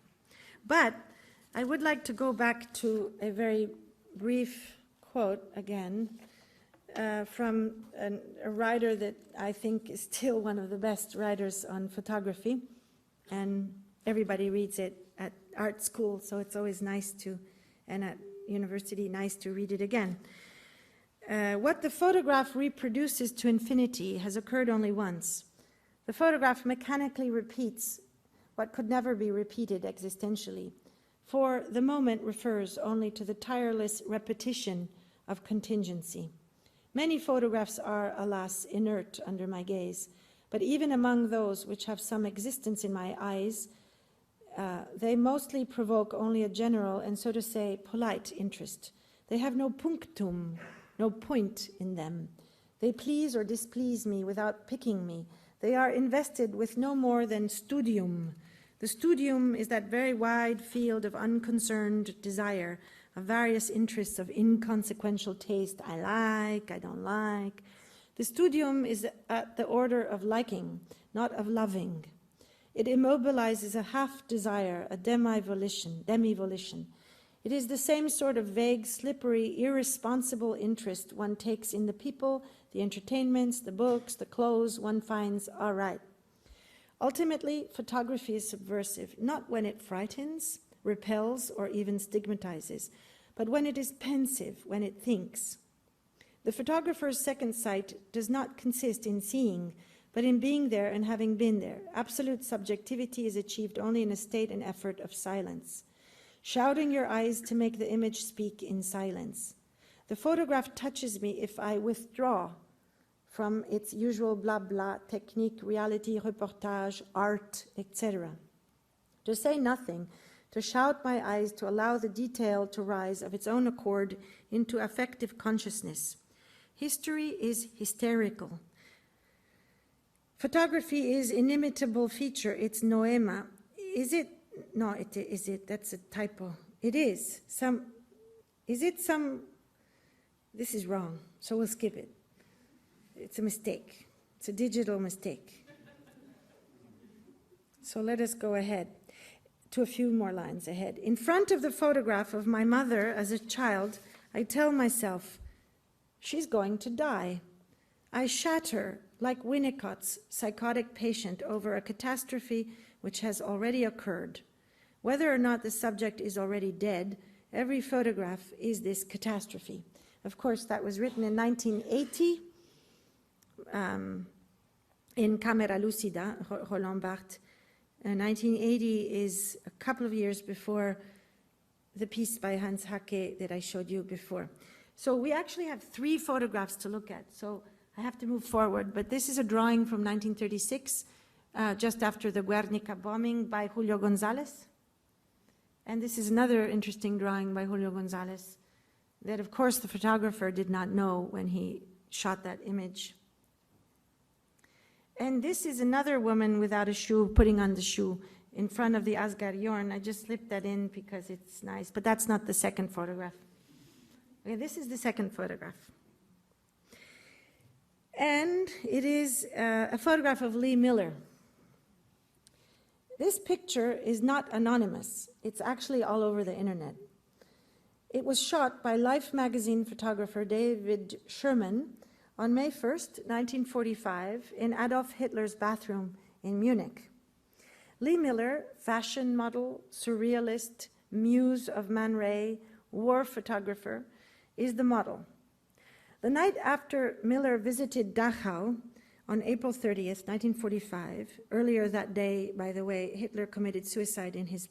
But I would like to go back to a very brief quote again from a writer that I think is still one of the best writers on photography, and everybody reads it at art school, so it's always nice to, and at university, nice to read it again. What the photograph reproduces to infinity has occurred only once. The photograph mechanically repeats what could never be repeated existentially, for the moment refers only to the tireless repetition of contingency. Many photographs are, alas, inert under my gaze, but even among those which have some existence in my eyes, they mostly provoke only a general and, so to say, polite interest. They have no punctum, no point in them. They please or displease me without picking me. They are invested with no more than studium. The studium is that very wide field of unconcerned desire, of various interests, of inconsequential taste. I like, I don't like. The studium is at the order of liking, not of loving. It immobilizes a half-desire, a demi-volition. It is the same sort of vague, slippery, irresponsible interest one takes in the people, the entertainments, the books, the clothes one finds all right. Ultimately, photography is subversive, not when it frightens, repels, or even stigmatizes, but when it is pensive, when it thinks. The photographer's second sight does not consist in seeing, but in being there and having been there. Absolute subjectivity is achieved only in a state and effort of silence. Shouting your eyes to make the image speak in silence. The photograph touches me if I withdraw from its usual blah blah, technique, reality, reportage, art, etc. To say nothing, to shout my eyes, to allow the detail to rise of its own accord into affective consciousness. History is hysterical. Photography is inimitable feature, it's noema. Is it? No, is it? That's a typo. It is. This is wrong, so we'll skip it. It's a mistake. It's a digital mistake. So let us go ahead to a few more lines ahead. In front of the photograph of my mother as a child, I tell myself, she's going to die. I shatter like Winnicott's psychotic patient over a catastrophe which has already occurred. Whether or not the subject is already dead, every photograph is this catastrophe. Of course, that was written in 1980 in Camera Lucida, Roland Barthes. 1980 is a couple of years before the piece by Hans Hacke that I showed you before. So we actually have 3 photographs to look at. So I have to move forward, but this is a drawing from 1936, just after the Guernica bombing by Julio Gonzalez. And this is another interesting drawing by Julio Gonzalez that, of course, the photographer did not know when he shot that image. And this is another woman without a shoe, putting on the shoe in front of the Asgarjorn. I just slipped that in because it's nice, but that's not the second photograph. Okay, this is the second photograph. And it is a photograph of Lee Miller. This picture is not anonymous. It's actually all over the internet. It was shot by Life magazine photographer David Sherman on May 1st, 1945, in Adolf Hitler's bathroom in Munich. Lee Miller, fashion model, surrealist, muse of Man Ray, war photographer, is the model. The night after Miller visited Dachau on April 30th, 1945, earlier that day, by the way, Hitler committed suicide in his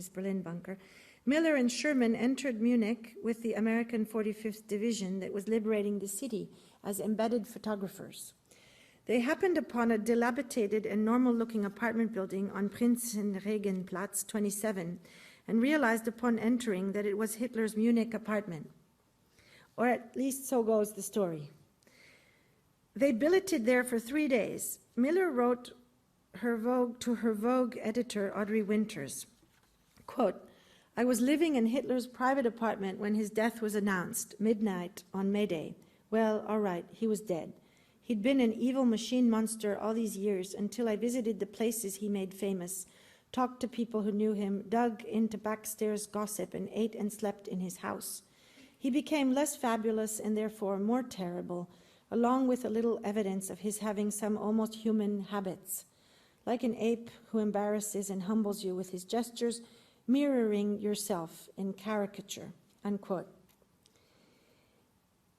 Berlin bunker, Miller and Sherman entered Munich with the American 45th Division that was liberating the city as embedded photographers. They happened upon a dilapidated and normal-looking apartment building on Prinzenregenplatz 27 and realized upon entering that it was Hitler's Munich apartment. Or at least so goes the story. They billeted there for 3 days. Miller wrote to her Vogue editor, Audrey Winters, quote, I was living in Hitler's private apartment when his death was announced, midnight on May Day. Well, all right, he was dead. He'd been an evil machine monster all these years until I visited the places he made famous, talked to people who knew him, dug into backstairs gossip, and ate and slept in his house. He became less fabulous and therefore more terrible, along with a little evidence of his having some almost human habits, like an ape who embarrasses and humbles you with his gestures, mirroring yourself in caricature, unquote.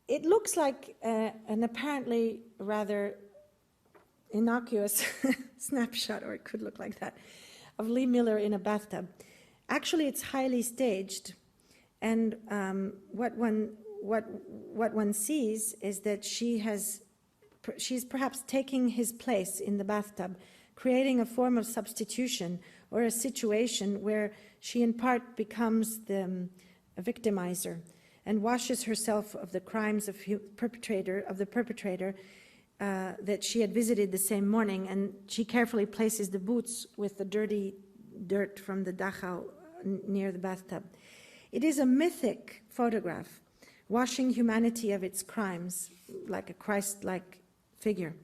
It looks like an apparently rather innocuous snapshot, or it could look like that, of Lee Miller in a bathtub. Actually, it's highly staged, and what one sees is that she's perhaps taking his place in the bathtub, creating a form of substitution or a situation where she in part becomes the victimizer and washes herself of the crimes of the perpetrator that she had visited the same morning, and she carefully places the boots with the dirty dirt from the Dachau near the bathtub. It is a mythic photograph, washing humanity of its crimes like a Christ-like figure.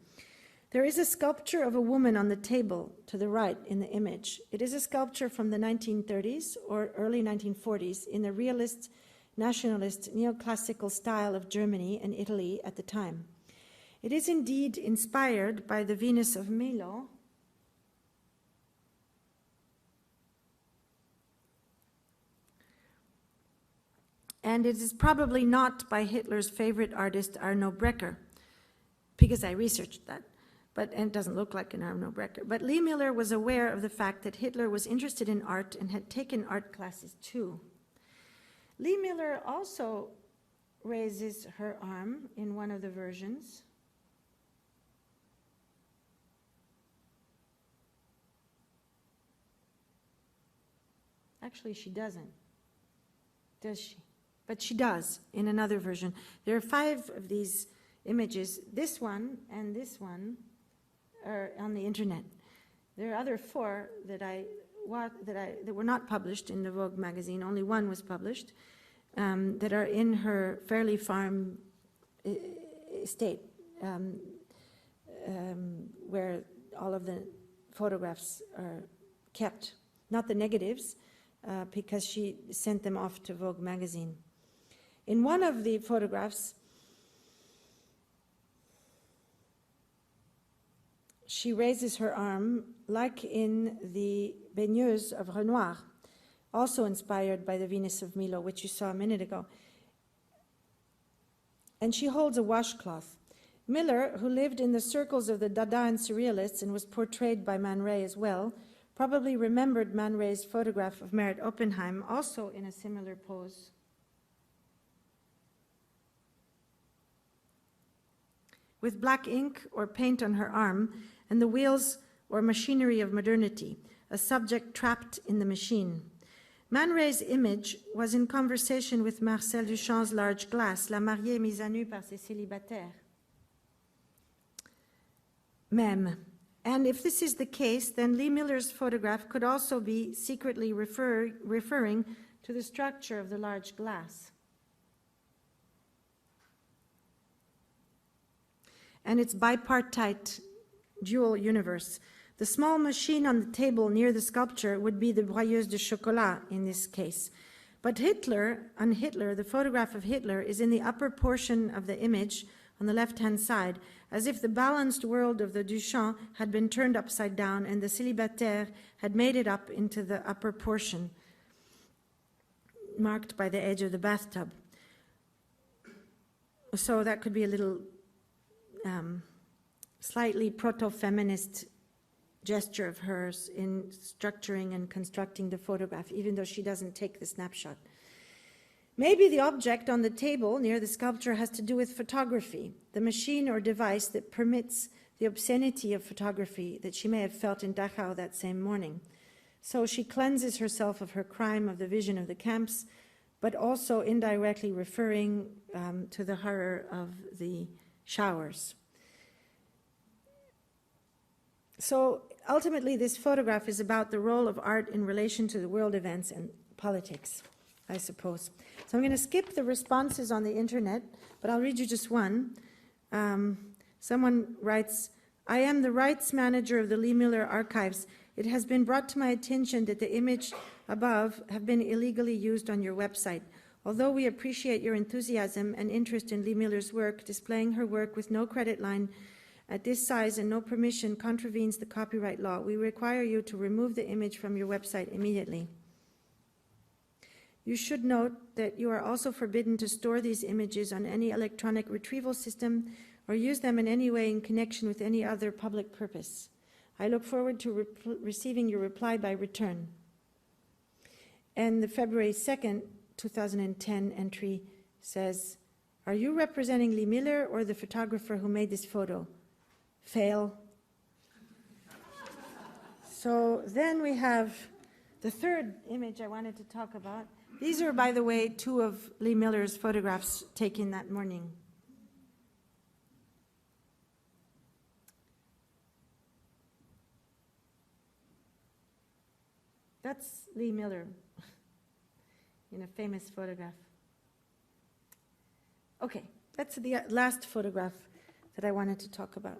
There is a sculpture of a woman on the table to the right in the image. It is a sculpture from the 1930s or early 1940s in the realist, nationalist, neoclassical style of Germany and Italy at the time. It is indeed inspired by the Venus of Milo, and it is probably not by Hitler's favorite artist Arno Breker, because I researched that, and it doesn't look like an Arno Breker. But Lee Miller was aware of the fact that Hitler was interested in art and had taken art classes too. Lee Miller also raises her arm in one of the versions. Actually, she doesn't, does she? But she does in another version. There are 5 of these images. This one and this one are on the internet. There are other 4 that were not published in the Vogue magazine. Only one was published, that are in her Fairley Farm estate, where all of the photographs are kept, not the negatives, because she sent them off to Vogue magazine. In one of the photographs, she raises her arm like in the Baigneuse of Renoir, also inspired by the Venus of Milo, which you saw a minute ago. And she holds a washcloth. Miller, who lived in the circles of the Dada and Surrealists and was portrayed by Man Ray as well, probably remembered Man Ray's photograph of Merit Oppenheim, also in a similar pose. With black ink or paint on her arm and the wheels or machinery of modernity, a subject trapped in the machine. Man Ray's image was in conversation with Marcel Duchamp's large glass, La mariée mise à nu par ses célibataires. Même. And if this is the case, then Lee Miller's photograph could also be secretly referring to the structure of the large glass and its bipartite dual universe. The small machine on the table near the sculpture would be the broyeuse de chocolat in this case. But the photograph of Hitler is in the upper portion of the image on the left-hand side, as if the balanced world of the Duchamp had been turned upside down and the célibataire had made it up into the upper portion, marked by the edge of the bathtub. So that could be a little slightly proto-feminist gesture of hers in structuring and constructing the photograph, even though she doesn't take the snapshot. Maybe the object on the table near the sculpture has to do with photography, the machine or device that permits the obscenity of photography that she may have felt in Dachau that same morning. So she cleanses herself of her crime of the vision of the camps, but also indirectly referring to the horror of the showers. So ultimately, this photograph is about the role of art in relation to the world events and politics, I suppose. So I'm going to skip the responses on the internet, but I'll read you just one. Someone writes, I am the rights manager of the Lee Miller Archives. It has been brought to my attention that the image above have been illegally used on your website. Although we appreciate your enthusiasm and interest in Lee Miller's work, displaying her work with no credit line at this size and no permission contravenes the copyright law. We require you to remove the image from your website immediately. You should note that you are also forbidden to store these images on any electronic retrieval system or use them in any way in connection with any other public purpose. I look forward to receiving your reply by return. And the February 2nd, 2010 entry says, are you representing Lee Miller or the photographer who made this photo? Fail. So then we have the third image I wanted to talk about. These are, by the way, two of Lee Miller's photographs taken that morning. That's Lee Miller in a famous photograph. Okay, that's the last photograph that I wanted to talk about.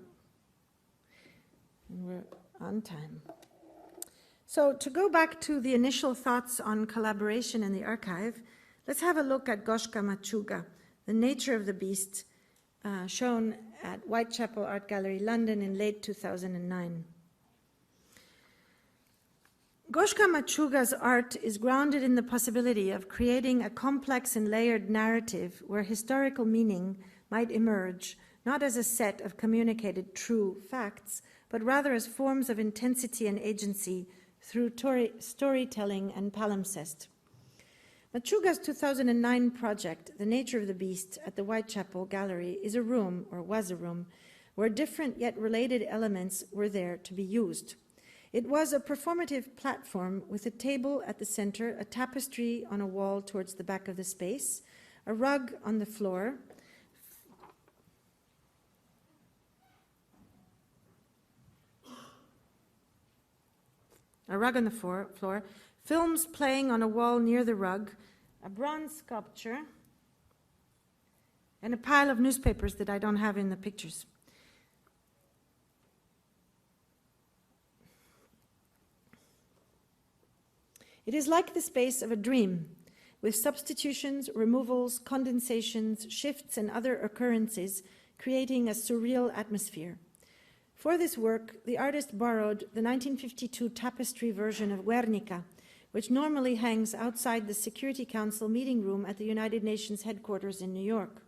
And we're on time. So to go back to the initial thoughts on collaboration in the archive, let's have a look at Gorzka Machuga, The Nature of the Beast, shown at Whitechapel Art Gallery, London in late 2009. Gorzka Machuga's art is grounded in the possibility of creating a complex and layered narrative where historical meaning might emerge, not as a set of communicated true facts, but rather as forms of intensity and agency through storytelling and palimpsest. Machuga's 2009 project, The Nature of the Beast, at the Whitechapel Gallery is a room, or was a room, where different yet related elements were there to be used. It was a performative platform with a table at the center, a tapestry on a wall towards the back of the space, a rug on the floor, floor, films playing on a wall near the rug, a bronze sculpture, and a pile of newspapers that I don't have in the pictures. It is like the space of a dream, with substitutions, removals, condensations, shifts, and other occurrences, creating a surreal atmosphere. For this work, the artist borrowed the 1952 tapestry version of Guernica, which normally hangs outside the Security Council meeting room at the United Nations headquarters in New York.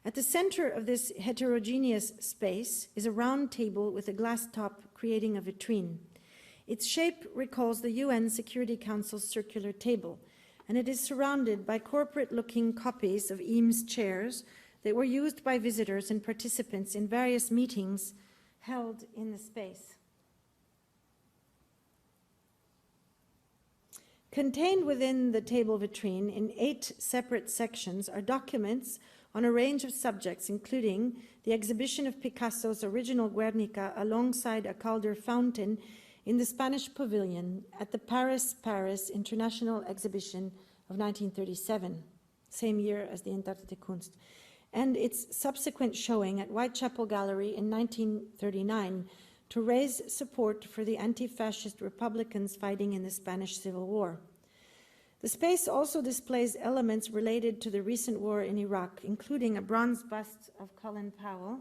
At the center of this heterogeneous space is a round table with a glass top creating a vitrine. Its shape recalls the UN Security Council's circular table, and it is surrounded by corporate-looking copies of Eames chairs that were used by visitors and participants in various meetings held in the space. Contained within the table vitrine in 8 separate sections are documents on a range of subjects, including the exhibition of Picasso's original Guernica alongside a Calder fountain in the Spanish Pavilion at the Paris International Exhibition of 1937, same year as the Entartete Kunst, and its subsequent showing at Whitechapel Gallery in 1939 to raise support for the anti-fascist Republicans fighting in the Spanish Civil War. The space also displays elements related to the recent war in Iraq, including a bronze bust of Colin Powell,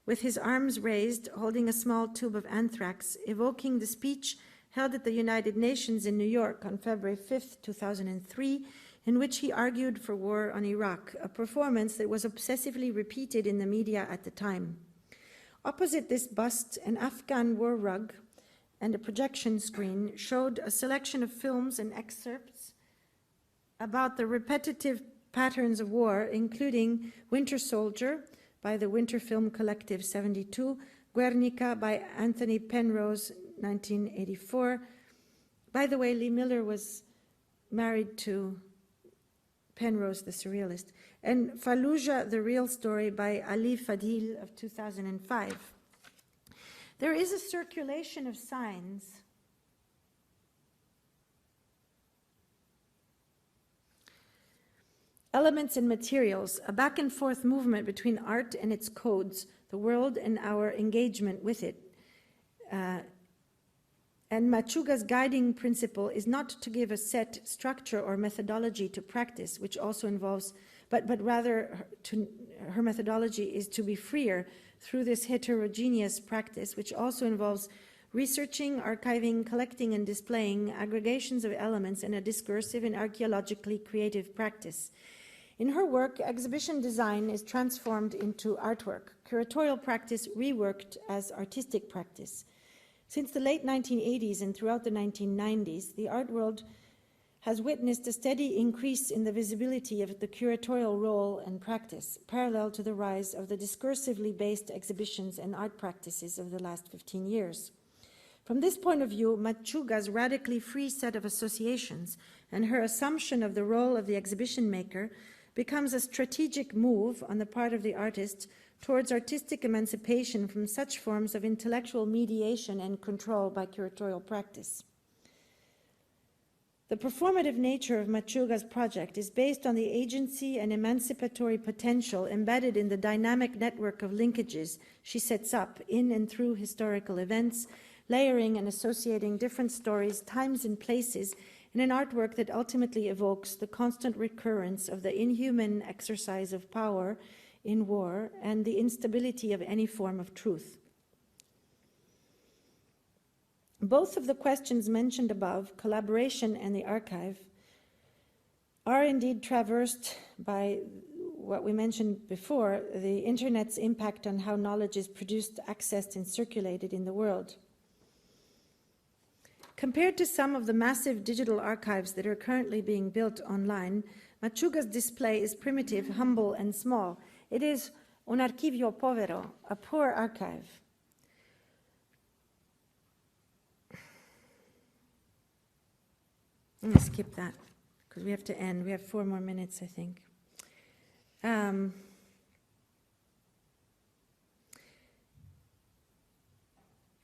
with his arms raised, holding a small tube of anthrax, evoking the speech held at the United Nations in New York on February 5, 2003, in which he argued for war on Iraq, a performance that was obsessively repeated in the media at the time. Opposite this bust, an Afghan war rug and a projection screen showed a selection of films and excerpts about the repetitive patterns of war, including Winter Soldier by the Winter Film Collective 72, Guernica by Anthony Penrose 1984. By the way, Lee Miller was married to Penrose, the surrealist, and Fallujah, the Real Story by Ali Fadil of 2005. There is a circulation of signs elements and materials, a back and forth movement between art and its codes, the world and our engagement with it. And Machuga's guiding principle is not to give a set structure or methodology to practice, which also involves, but rather her methodology is to be freer through this heterogeneous practice, which also involves researching, archiving, collecting, and displaying aggregations of elements in a discursive and archaeologically creative practice. In her work, exhibition design is transformed into artwork, curatorial practice reworked as artistic practice. Since the late 1980s and throughout the 1990s, the art world has witnessed a steady increase in the visibility of the curatorial role and practice, parallel to the rise of the discursively based exhibitions and art practices of the last 15 years. From this point of view, Machuga's radically free set of associations and her assumption of the role of the exhibition maker becomes a strategic move on the part of the artist towards artistic emancipation from such forms of intellectual mediation and control by curatorial practice. The performative nature of Machuga's project is based on the agency and emancipatory potential embedded in the dynamic network of linkages she sets up in and through historical events, layering and associating different stories, times, and places in an artwork that ultimately evokes the constant recurrence of the inhuman exercise of power in war and the instability of any form of truth. Both of the questions mentioned above, collaboration and the archive, are indeed traversed by what we mentioned before, the Internet's impact on how knowledge is produced, accessed, and circulated in the world. Compared to some of the massive digital archives that are currently being built online, Machuga's display is primitive, humble, and small. It is un archivio povero, a poor archive. I'm going to skip that because we have to end. We have 4 more minutes, I think.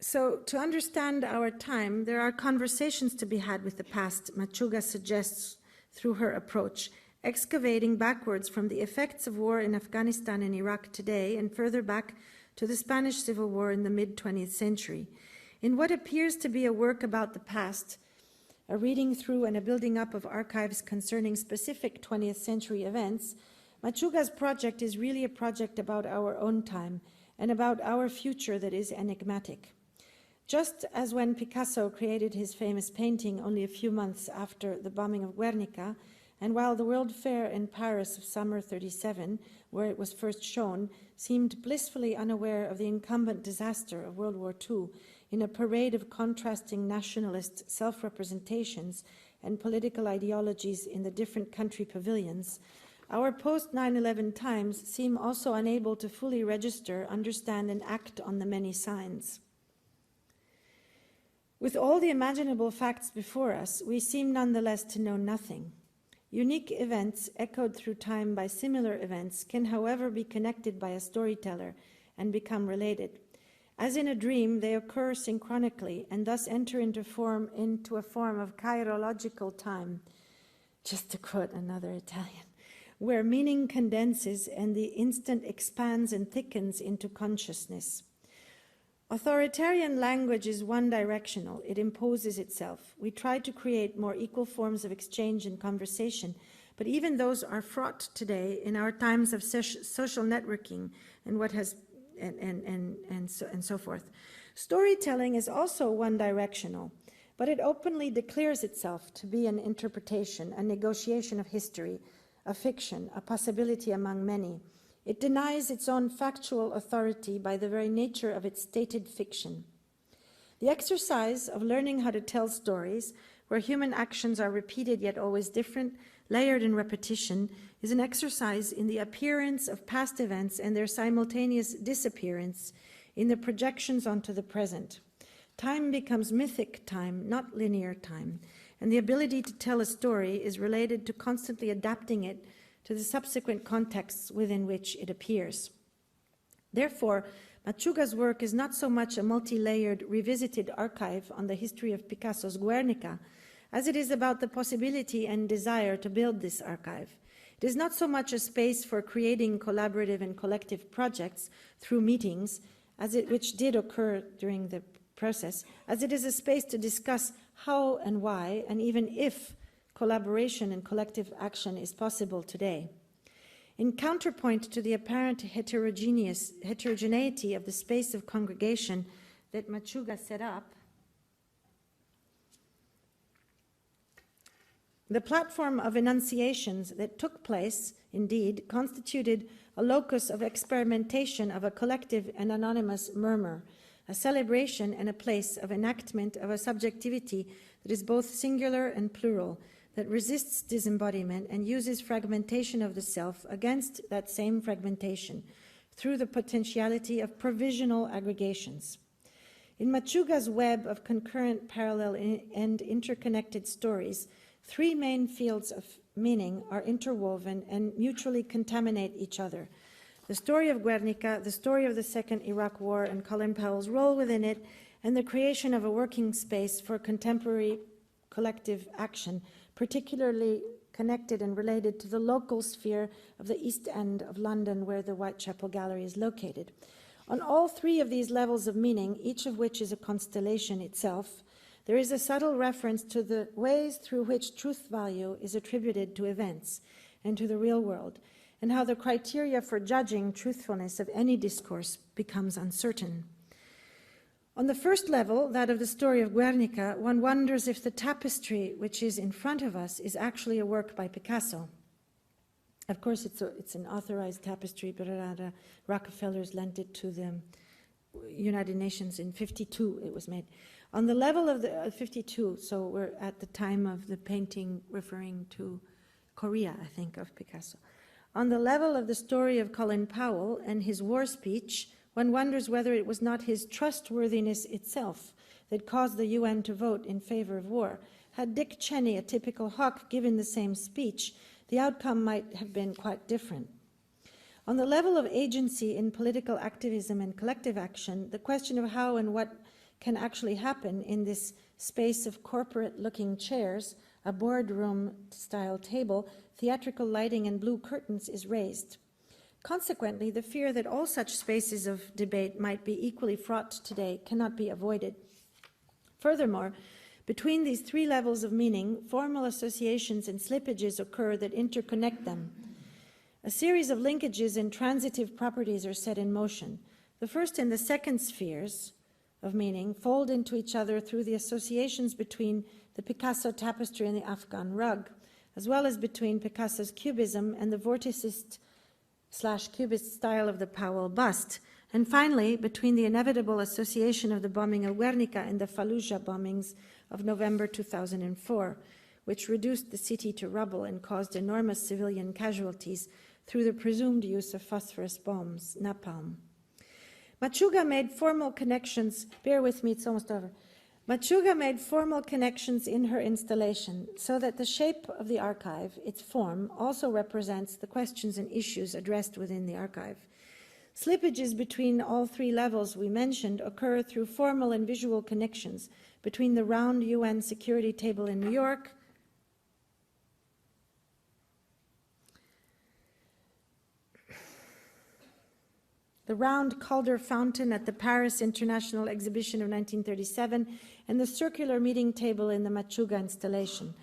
So to understand our time, there are conversations to be had with the past, Machuga suggests through her approach, excavating backwards from the effects of war in Afghanistan and Iraq today and further back to the Spanish Civil War in the mid-20th century. In what appears to be a work about the past, a reading through and a building up of archives concerning specific 20th century events, Machuga's project is really a project about our own time and about our future that is enigmatic. Just as when Picasso created his famous painting only a few months after the bombing of Guernica, and while the World Fair in Paris of summer 1937, where it was first shown, seemed blissfully unaware of the incumbent disaster of World War II in a parade of contrasting nationalist self-representations and political ideologies in the different country pavilions, our post-9/11 times seem also unable to fully register, understand, and act on the many signs. With all the imaginable facts before us, we seem nonetheless to know nothing. Unique events echoed through time by similar events can, however, be connected by a storyteller and become related. As in a dream, they occur synchronically and thus enter into a form of chirological time, just to quote another Italian, where meaning condenses and the instant expands and thickens into consciousness. Authoritarian language is one-directional. It imposes itself. We try to create more equal forms of exchange and conversation, but even those are fraught today in our times of social networking and what has and so forth. Storytelling is also one-directional, but it openly declares itself to be an interpretation, a negotiation of history, a fiction, a possibility among many. It denies its own factual authority by the very nature of its stated fiction. The exercise of learning how to tell stories, where human actions are repeated yet always different, layered in repetition, is an exercise in the appearance of past events and their simultaneous disappearance in the projections onto the present. Time becomes mythic time, not linear time, and the ability to tell a story is related to constantly adapting it to the subsequent contexts within which it appears. Therefore, Machuga's work is not so much a multi-layered, revisited archive on the history of Picasso's Guernica, as it is about the possibility and desire to build this archive. It is not so much a space for creating collaborative and collective projects through meetings, which did occur during the process, as it is a space to discuss how and why, and even if, collaboration and collective action is possible today. In counterpoint to the apparent heterogeneity of the space of congregation that Machuga set up, the platform of enunciations that took place, indeed, constituted a locus of experimentation of a collective and anonymous murmur, a celebration and a place of enactment of a subjectivity that is both singular and plural, that resists disembodiment and uses fragmentation of the self against that same fragmentation through the potentiality of provisional aggregations. In Machuga's web of concurrent, parallel, and interconnected stories, three main fields of meaning are interwoven and mutually contaminate each other. The story of Guernica, the story of the Second Iraq War and Colin Powell's role within it, and the creation of a working space for contemporary collective action, particularly connected and related to the local sphere of the East End of London, where the Whitechapel Gallery is located. On all three of these levels of meaning, each of which is a constellation itself, there is a subtle reference to the ways through which truth value is attributed to events and to the real world, and how the criteria for judging truthfulness of any discourse becomes uncertain. On the first level, that of the story of Guernica, one wonders if the tapestry which is in front of us is actually a work by Picasso. Of course, it's an authorized tapestry, but Rockefellers lent it to the United Nations in 52, it was made. On the level of the 52, so we're at the time of the painting referring to Korea, I think, of Picasso. On the level of the story of Colin Powell and his war speech, one wonders whether it was not his trustworthiness itself that caused the UN to vote in favor of war. Had Dick Cheney, a typical hawk, given the same speech, the outcome might have been quite different. On the level of agency in political activism and collective action, the question of how and what can actually happen in this space of corporate-looking chairs, a boardroom-style table, theatrical lighting, and blue curtains is raised. Consequently, the fear that all such spaces of debate might be equally fraught today cannot be avoided. Furthermore, between these three levels of meaning, formal associations and slippages occur that interconnect them. A series of linkages and transitive properties are set in motion. The first and the second spheres of meaning fold into each other through the associations between the Picasso tapestry and the Afghan rug, as well as between Picasso's cubism and the vorticist/cubist style of the Powell bust, and finally between the inevitable association of the bombing of Guernica and the Fallujah bombings of November 2004, which reduced the city to rubble and caused enormous civilian casualties through the presumed use of phosphorus bombs, napalm. Machuga made formal connections, bear with me, it's almost over. Machuga made formal connections in her installation so that the shape of the archive, its form, also represents the questions and issues addressed within the archive. Slippages between all three levels we mentioned occur through formal and visual connections between the round UN security table in New York, the round Calder fountain at the Paris International Exhibition of 1937, and the circular meeting table in the Machuga installation.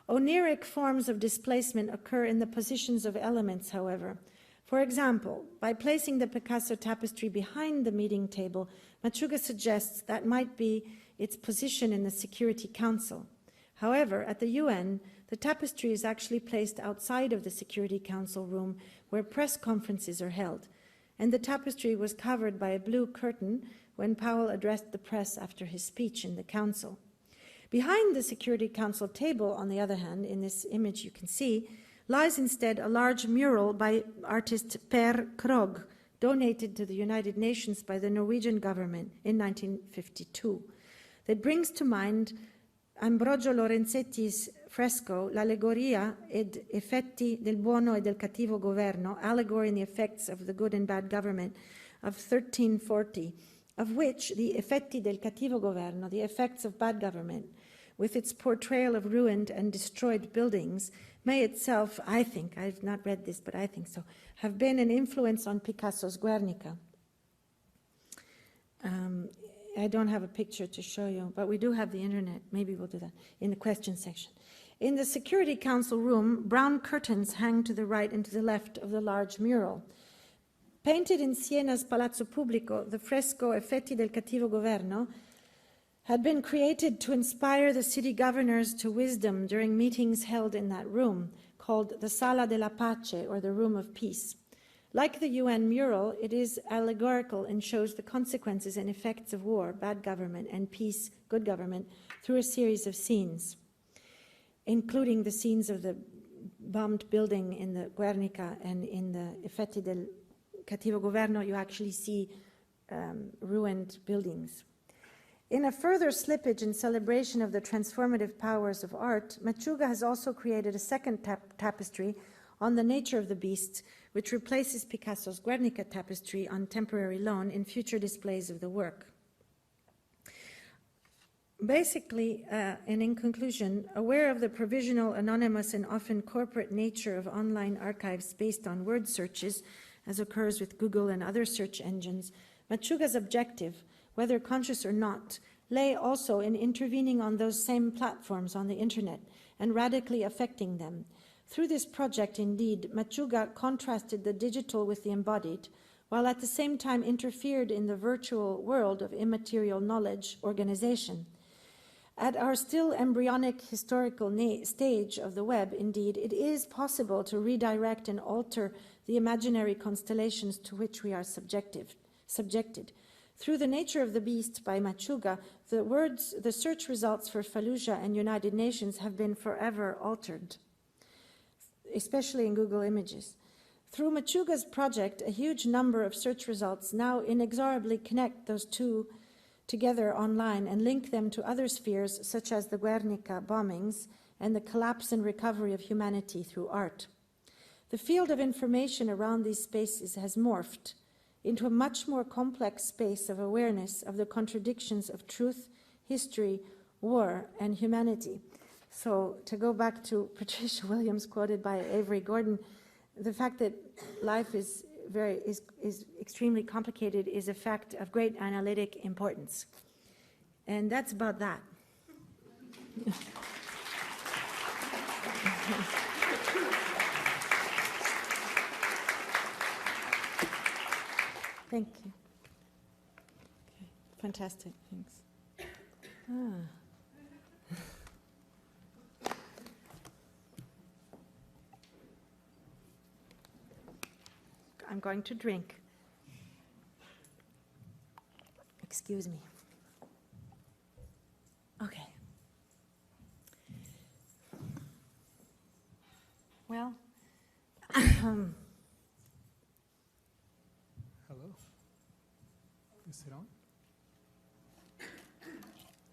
Oniric forms of displacement occur in the positions of elements, however. For example, by placing the Picasso tapestry behind the meeting table, Machuga suggests that might be its position in the Security Council. However, at the UN, the tapestry is actually placed outside of the Security Council room where press conferences are held, and the tapestry was covered by a blue curtain when Powell addressed the press after his speech in the Council. Behind the Security Council table, on the other hand, in this image you can see, lies instead a large mural by artist Per Krogh, donated to the United Nations by the Norwegian government in 1952, that brings to mind Ambrogio Lorenzetti's fresco L'allegoria ed effetti del buono e del cattivo governo, Allegory in the Effects of the Good and Bad Government, of 1340, of which the effetti del cattivo governo, the effects of bad government, with its portrayal of ruined and destroyed buildings, may itself, I think, I've not read this, but I think so, have been an influence on Picasso's Guernica. I don't have a picture to show you, but we do have the internet. Maybe we'll do that in the question section. In the Security Council room, brown curtains hang to the right and to the left of the large mural. Painted in Siena's Palazzo Pubblico, the fresco Effetti del cattivo governo had been created to inspire the city governors to wisdom during meetings held in that room, called the Sala della Pace, or the Room of Peace. Like the UN mural, it is allegorical and shows the consequences and effects of war, bad government, and peace, good government, through a series of scenes, including the scenes of the bombed building in the Guernica, and in the Effetti del cattivo governo, you actually see ruined buildings. In a further slippage in celebration of the transformative powers of art, Machuga has also created a second tapestry on the nature of the beasts, which replaces Picasso's Guernica tapestry on temporary loan in future displays of the work. Basically, and in conclusion, aware of the provisional, anonymous, and often corporate nature of online archives based on word searches, as occurs with Google and other search engines, Machuga's objective, whether conscious or not, lay also in intervening on those same platforms on the internet and radically affecting them. Through this project, indeed, Machuga contrasted the digital with the embodied, while at the same time interfered in the virtual world of immaterial knowledge organization. At our still embryonic historical stage of the web, indeed, it is possible to redirect and alter the imaginary constellations to which we are subjected. Through The Nature of the Beast by Machuga, the search results for Fallujah and United Nations have been forever altered, especially in Google Images. Through Machuga's project, a huge number of search results now inexorably connect those two together online and link them to other spheres, such as the Guernica bombings and the collapse and recovery of humanity through art. The field of information around these spaces has morphed into a much more complex space of awareness of the contradictions of truth, history, war, and humanity. So to go back to Patricia Williams, quoted by Avery Gordon, the fact that life is extremely complicated is a fact of great analytic importance. And that's about that. Thank you. Okay. Fantastic, thanks. I'm going to drink. Excuse me. Okay. Well, Hello. Is it on?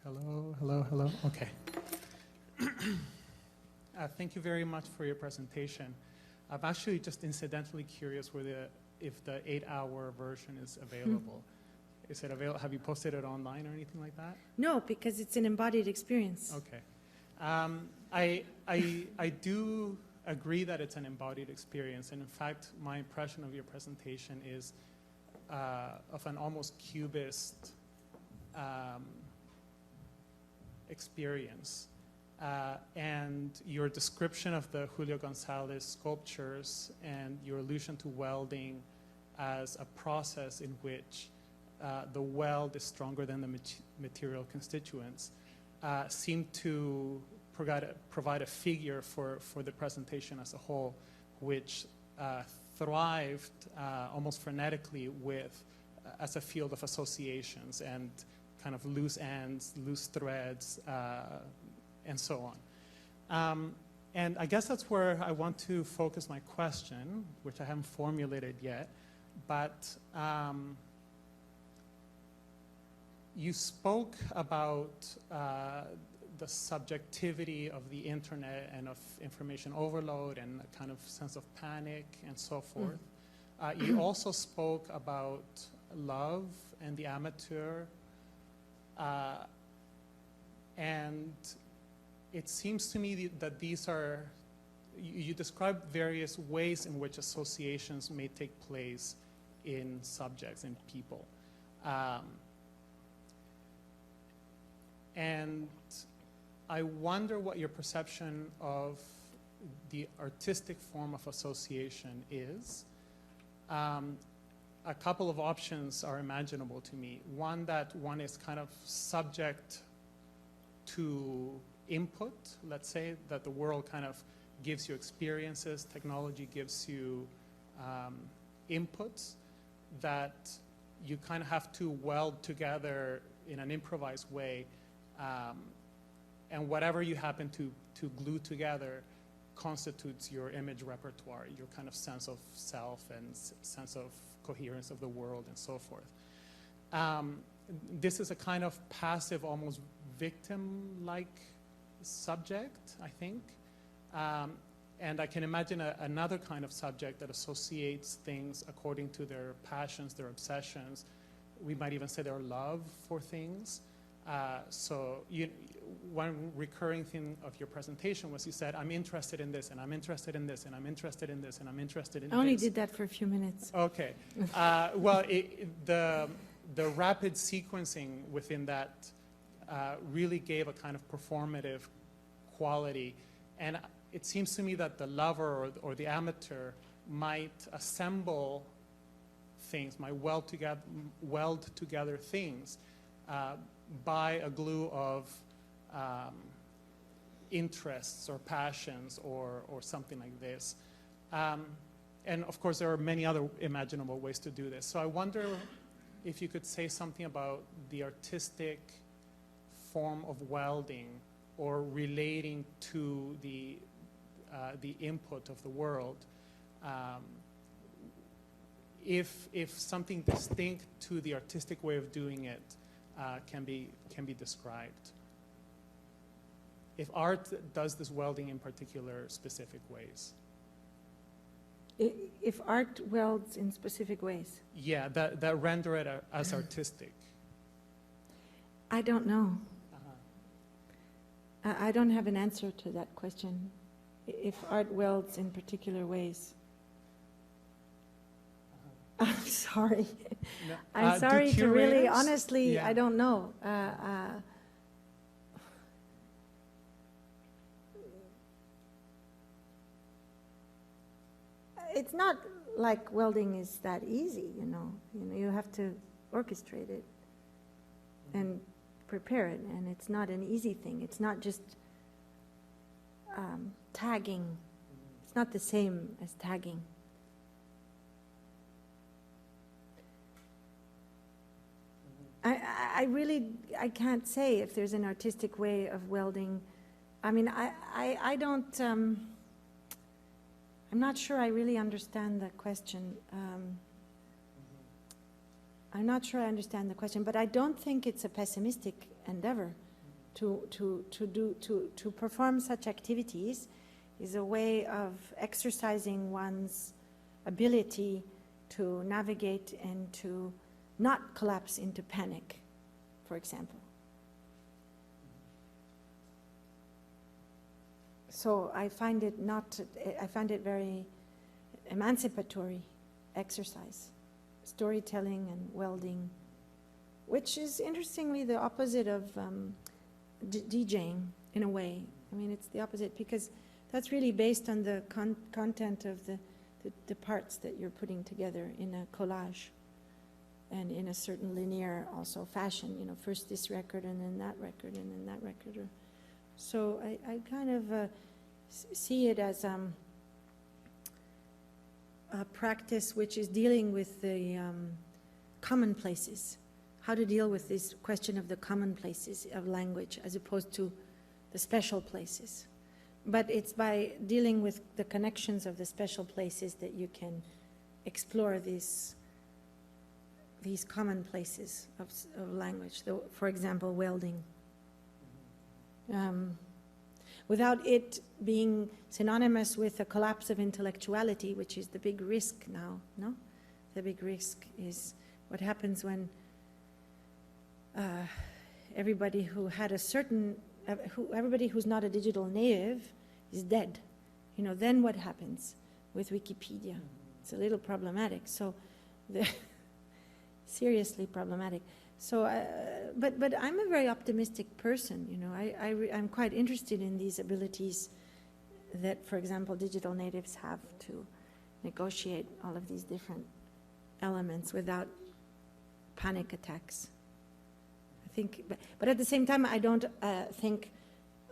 Hello, hello, hello. Okay. Thank you very much for your presentation. I'm actually just incidentally curious if the 8-hour version is available. Is it available? Have you posted it online or anything like that? no, because it's an embodied experience. Okay. I do agree that it's an embodied experience, and in fact, my impression of your presentation is of an almost cubist experience. And your description of the Julio Gonzalez sculptures and your allusion to welding as a process in which the weld is stronger than the material constituents seem to provide a figure for the presentation as a whole, which thrived almost frenetically as a field of associations and kind of loose ends, loose threads, and so on. And I guess that's where I want to focus my question, which I haven't formulated yet. But you spoke about the subjectivity of the internet and of information overload and a kind of sense of panic and so forth. You also spoke about love and the amateur, and it seems to me that these are, you describe various ways in which associations may take place in subjects, in people. And I wonder what your perception of the artistic form of association is. A couple of options are imaginable to me. One, that one is kind of subject to input. Let's say that the world kind of gives you experiences, technology gives you inputs that you kind of have to weld together in an improvised way. And whatever you happen to glue together constitutes your image repertoire, your kind of sense of self and sense of coherence of the world and so forth. This is a kind of passive, almost victim-like subject, I think. And I can imagine another kind of subject that associates things according to their passions, their obsessions. We might even say their love for things. So one recurring theme of your presentation was you said, I'm interested in this, and I'm interested in this, and I'm interested in this, and I'm interested in this. I only did that for a few minutes. Okay. Well, the rapid sequencing within that really gave a kind of performative quality. And it seems to me that the lover or the amateur might assemble things, might weld together things by a glue of interests or passions or something like this. And of course, there are many other imaginable ways to do this. So I wonder if you could say something about the artistic form of welding or relating to the input of the world. If something distinct to the artistic way of doing it can be described. If art does this welding in particular specific ways. If art welds in specific ways? Yeah, that render it as artistic. I don't know. I don't have an answer to that question. If art welds in particular ways. I'm sorry. No. I'm sorry to really, honestly, yeah. I don't know. It's not like welding is that easy, you know. You have to orchestrate it and prepare it, and it's not an easy thing. It's not just tagging. It's not the same as tagging. I can't say if there's an artistic way of welding. I mean, I don't, I'm not sure I really understand the question. I'm not sure I understand the question, but I don't think it's a pessimistic endeavor to perform such activities. Is a way of exercising one's ability to navigate and to not collapse into panic, for example. So I find it very emancipatory exercise, storytelling and welding, which is interestingly the opposite of DJing in a way. I mean, it's the opposite because that's really based on the content of the parts that you're putting together in a collage. And in a certain linear also fashion, you know, first this record and then that record and then that record. So I kind of see it as a practice which is dealing with the commonplaces, how to deal with this question of the commonplaces of language as opposed to the special places. But it's by dealing with the connections of the special places that you can explore these commonplaces of language, for example, welding. Without it being synonymous with a collapse of intellectuality, which is the big risk now, no? The big risk is what happens when everybody who had a certain everybody who's not a digital native is dead. You know, then what happens with Wikipedia? It's a little problematic. So, seriously problematic. So, but I'm a very optimistic person. You know, I'm quite interested in these abilities that, for example, digital natives have to negotiate all of these different elements without panic attacks. I think, but at the same time, I don't think,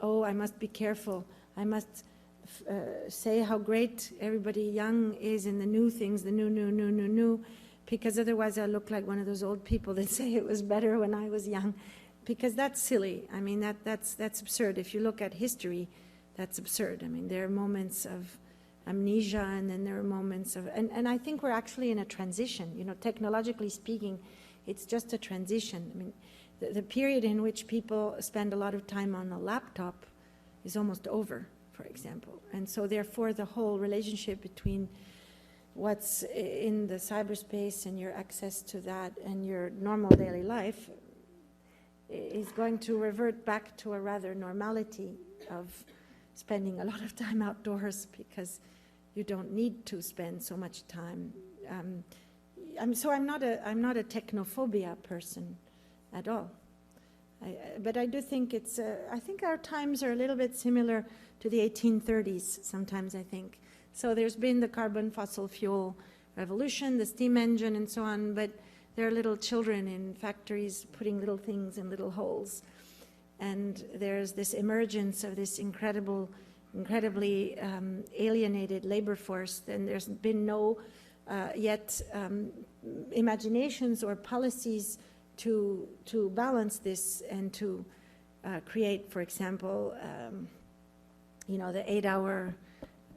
oh, I must be careful. I must say how great everybody young is in the new things, the new, because otherwise I look like one of those old people that say it was better when I was young, because that's silly. I mean, that's absurd. If you look at history, that's absurd. I mean, there are moments of amnesia, and then there are moments of, and I think we're actually in a transition. You know, technologically speaking, it's just a transition. I mean, the period in which people spend a lot of time on a laptop is almost over, for example. And so therefore the whole relationship between what's in the cyberspace and your access to that and your normal daily life is going to revert back to a rather normality of spending a lot of time outdoors, because you don't need to spend so much time. So I'm not a technophobia person at all. But I do think it's, I think our times are a little bit similar to the 1830s sometimes, I think. So there's been the carbon fossil fuel revolution, the steam engine and so on, but there are little children in factories putting little things in little holes. And there's this emergence of this incredibly alienated labor force, and there's been no yet imaginations or policies to balance this and to create, for example, you know, the 8-hour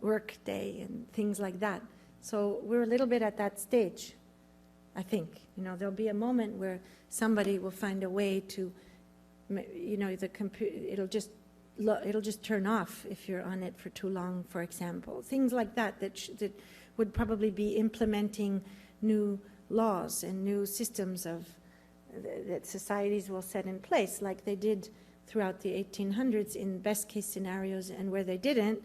work day and things like that. So we're a little bit at that stage, I think. You know, there'll be a moment where somebody will find a way to, you know, the computer, it'll just turn off if you're on it for too long, for example. Things like that that would probably be implementing new laws and new systems of that societies will set in place, like they did throughout the 1800s in best case scenarios, and where they didn't,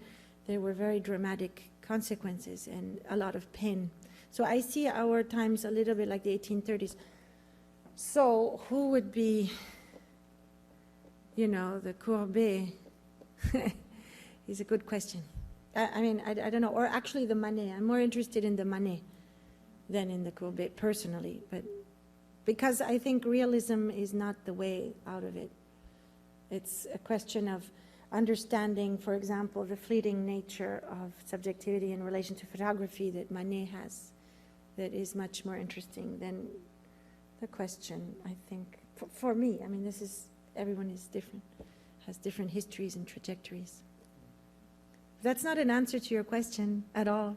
there were very dramatic consequences and a lot of pain. So I see our times a little bit like the 1830s. So who would be, you know, the Courbet? Is a good question. I mean, I don't know. Or actually the Manet. I'm more interested in the Manet than in the Courbet personally, but because I think realism is not the way out of it. It's a question of understanding, for example, the fleeting nature of subjectivity in relation to photography that Manet has, that is much more interesting than the question, I think, for me. I mean, this is, everyone is different, has different histories and trajectories. That's not an answer to your question at all,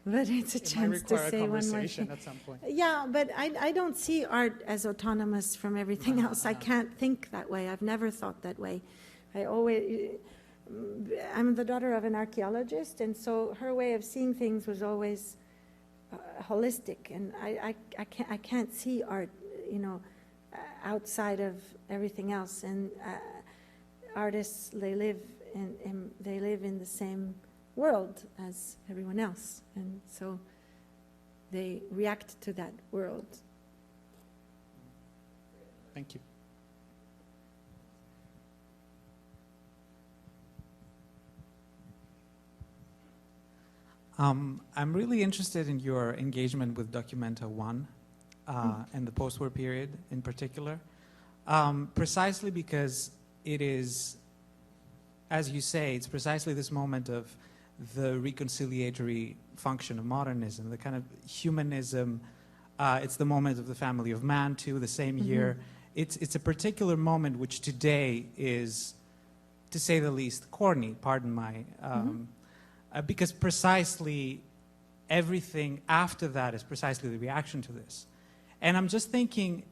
but it's a chance to say one more thing. At some point. Yeah, but I don't see art as autonomous from everything else. I can't think that way. I've never thought that way. I'm the daughter of an archaeologist, and so her way of seeing things was always holistic, and I can't see art, you know, outside of everything else. And artists, they live in the same world as everyone else, and so they react to that world. Thank you. I'm really interested in your engagement with Documenta 1 and the post-war period in particular, precisely because it is, as you say, it's precisely this moment of the reconciliatory function of modernism, the kind of humanism. It's the moment of the family of man, too, the same year. It's a particular moment which today is, to say the least, corny, pardon my... because precisely everything after that is precisely the reaction to this. And I'm just thinking,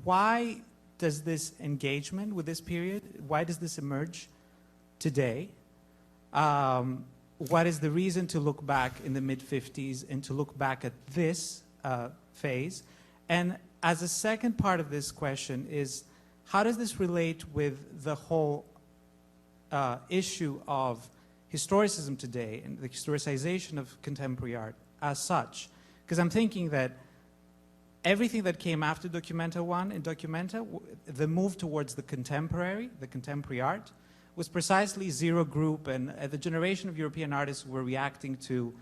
why does this engagement with this period, why does this emerge today? What is the reason to look back in the mid-50s and to look back at this phase? And as a second part of this question is, how does this relate with the whole issue of historicism today and the historicization of contemporary art as such? Because I'm thinking that everything that came after Documenta 1 and Documenta, the move towards the contemporary art, was precisely Zero Group and the generation of European artists who were reacting to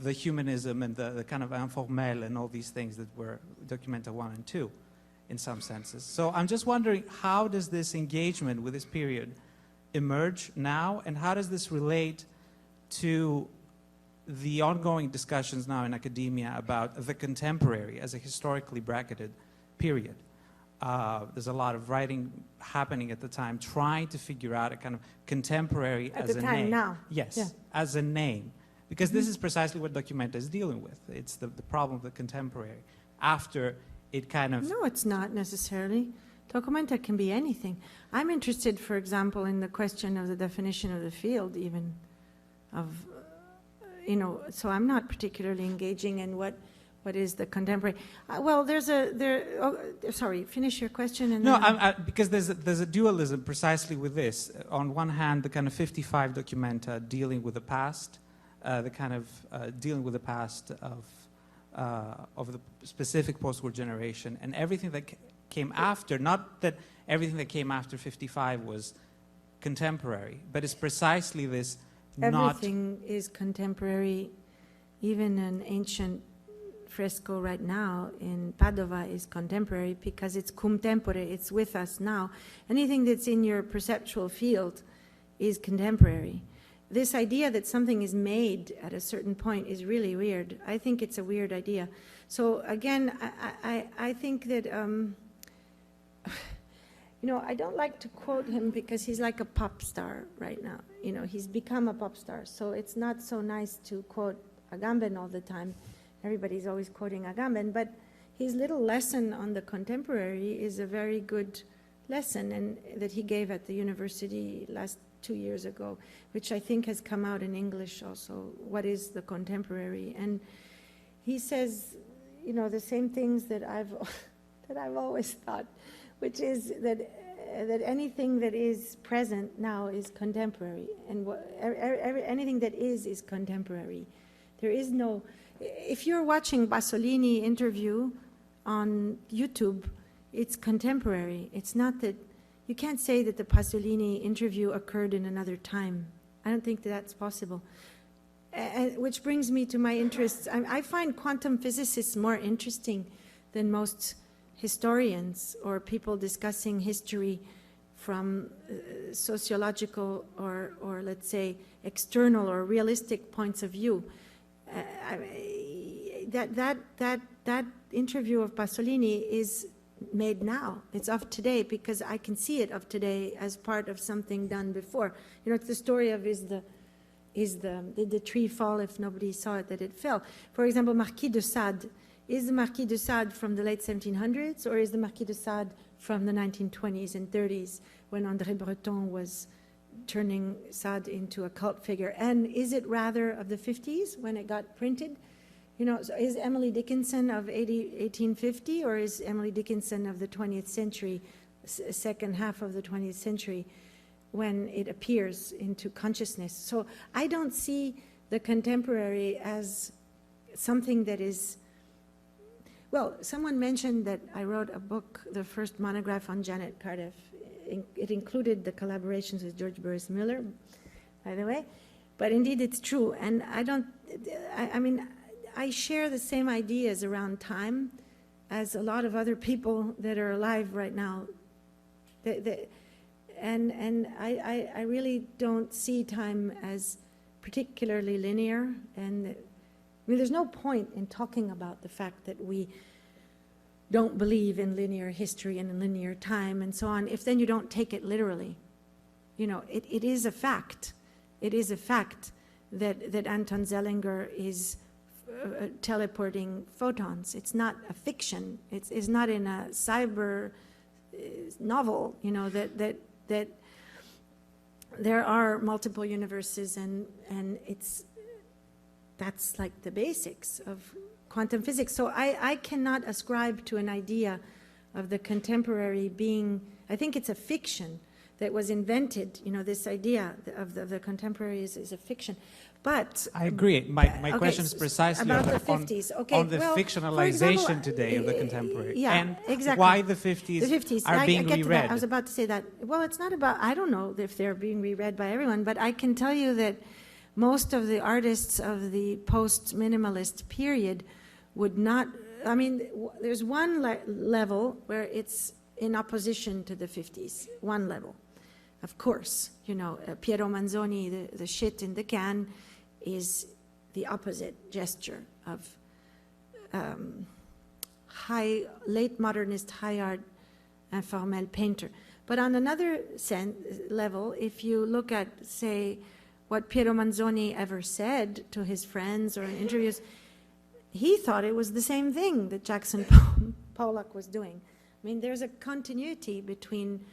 the humanism and the kind of informel and all these things that were Documenta 1 and 2 in some senses. So I'm just wondering, how does this engagement with this period emerge now, and how does this relate to the ongoing discussions now in academia about the contemporary as a historically bracketed period? There's a lot of writing happening at the time trying to figure out a kind of contemporary as a name. At the time now. Yes, Yeah. as a name. Because this is precisely what Documenta is dealing with. It's the problem of the contemporary. After it kind of... No, it's not necessarily. Documenta can be anything. I'm interested, for example, in the question of the definition of the field, even of, you know, so I'm not particularly engaging in what is the contemporary. Well, sorry, finish your question. And no, then because there's a dualism precisely with this. On one hand, the kind of 55 Documenta dealing with the past, dealing with the past of the specific post-war generation, and everything that came after. Not that everything that came after 55 was contemporary, but it's precisely this. everything is contemporary. Even an ancient fresco right now in Padova is contemporary because it's cum tempore, it's with us now. Anything that's in your perceptual field is contemporary. This idea that something is made at a certain point is really weird. I think it's a weird idea. So again, I think that, you know, I don't like to quote him because he's like a pop star right now. You know, he's become a pop star. So it's not so nice to quote Agamben all the time. Everybody's always quoting Agamben, but his little lesson on the contemporary is a very good lesson, and that he gave at the university last 2 years ago, which I think has come out in English also. What is the contemporary? And he says, you know, the same things that I've always thought, which is that anything that is present now is contemporary, and anything that is contemporary. There is no. If you're watching Pasolini interview on YouTube, it's contemporary. It's not that. You can't say that the Pasolini interview occurred in another time. I don't think that's possible. Which brings me to my interests. I find quantum physicists more interesting than most historians or people discussing history from sociological or let's say external or realistic points of view. That interview of Pasolini is made now. It's of today because I can see it of today as part of something done before. You know, it's the story of did the tree fall if nobody saw it that it fell? For example, Marquis de Sade. Is the Marquis de Sade from the late 1700s, or is the Marquis de Sade from the 1920s and 30s when André Breton was turning Sade into a cult figure? And is it rather of the 50s when it got printed? You know, so is Emily Dickinson of 1850, or is Emily Dickinson of the 20th century, second half of the 20th century, when it appears into consciousness? So I don't see the contemporary as something that is, well, someone mentioned that I wrote a book, the first monograph on Janet Cardiff. It included the collaborations with George Burris Miller, by the way. But indeed, it's true. And I mean, I share the same ideas around time as a lot of other people that are alive right now. And I really don't see time as particularly linear. And I mean, there's no point in talking about the fact that we don't believe in linear history and in linear time and so on, if then you don't take it literally. You know, it is a fact. It is a fact that Anton Zellinger is teleporting photons. It's not a fiction. It's not in a cyber novel, you know, that there are multiple universes, and that's like the basics of quantum physics. So I cannot ascribe to an idea of the contemporary being, I think it's a fiction that was invented, you know, this idea of the contemporary is a fiction. But I agree. My okay, question is precisely about on the 50s. Okay, on the well, for fictionalization example, today of the contemporary, yeah, and exactly. why the 50s, The 50s. are being I get to that. reread. I was about to say that. Well, it's not about, I don't know if they're being reread by everyone, but I can tell you that most of the artists of the post-minimalist period would not, I mean, there's one level where it's in opposition to the 50s, one level. Of course, you know, Piero Manzoni, the shit in the can, is the opposite gesture of late modernist high art informel painter. But on another level, if you look at, say, what Piero Manzoni ever said to his friends or in interviews, he thought it was the same thing that Jackson Pollock was doing. I mean, there's a continuity between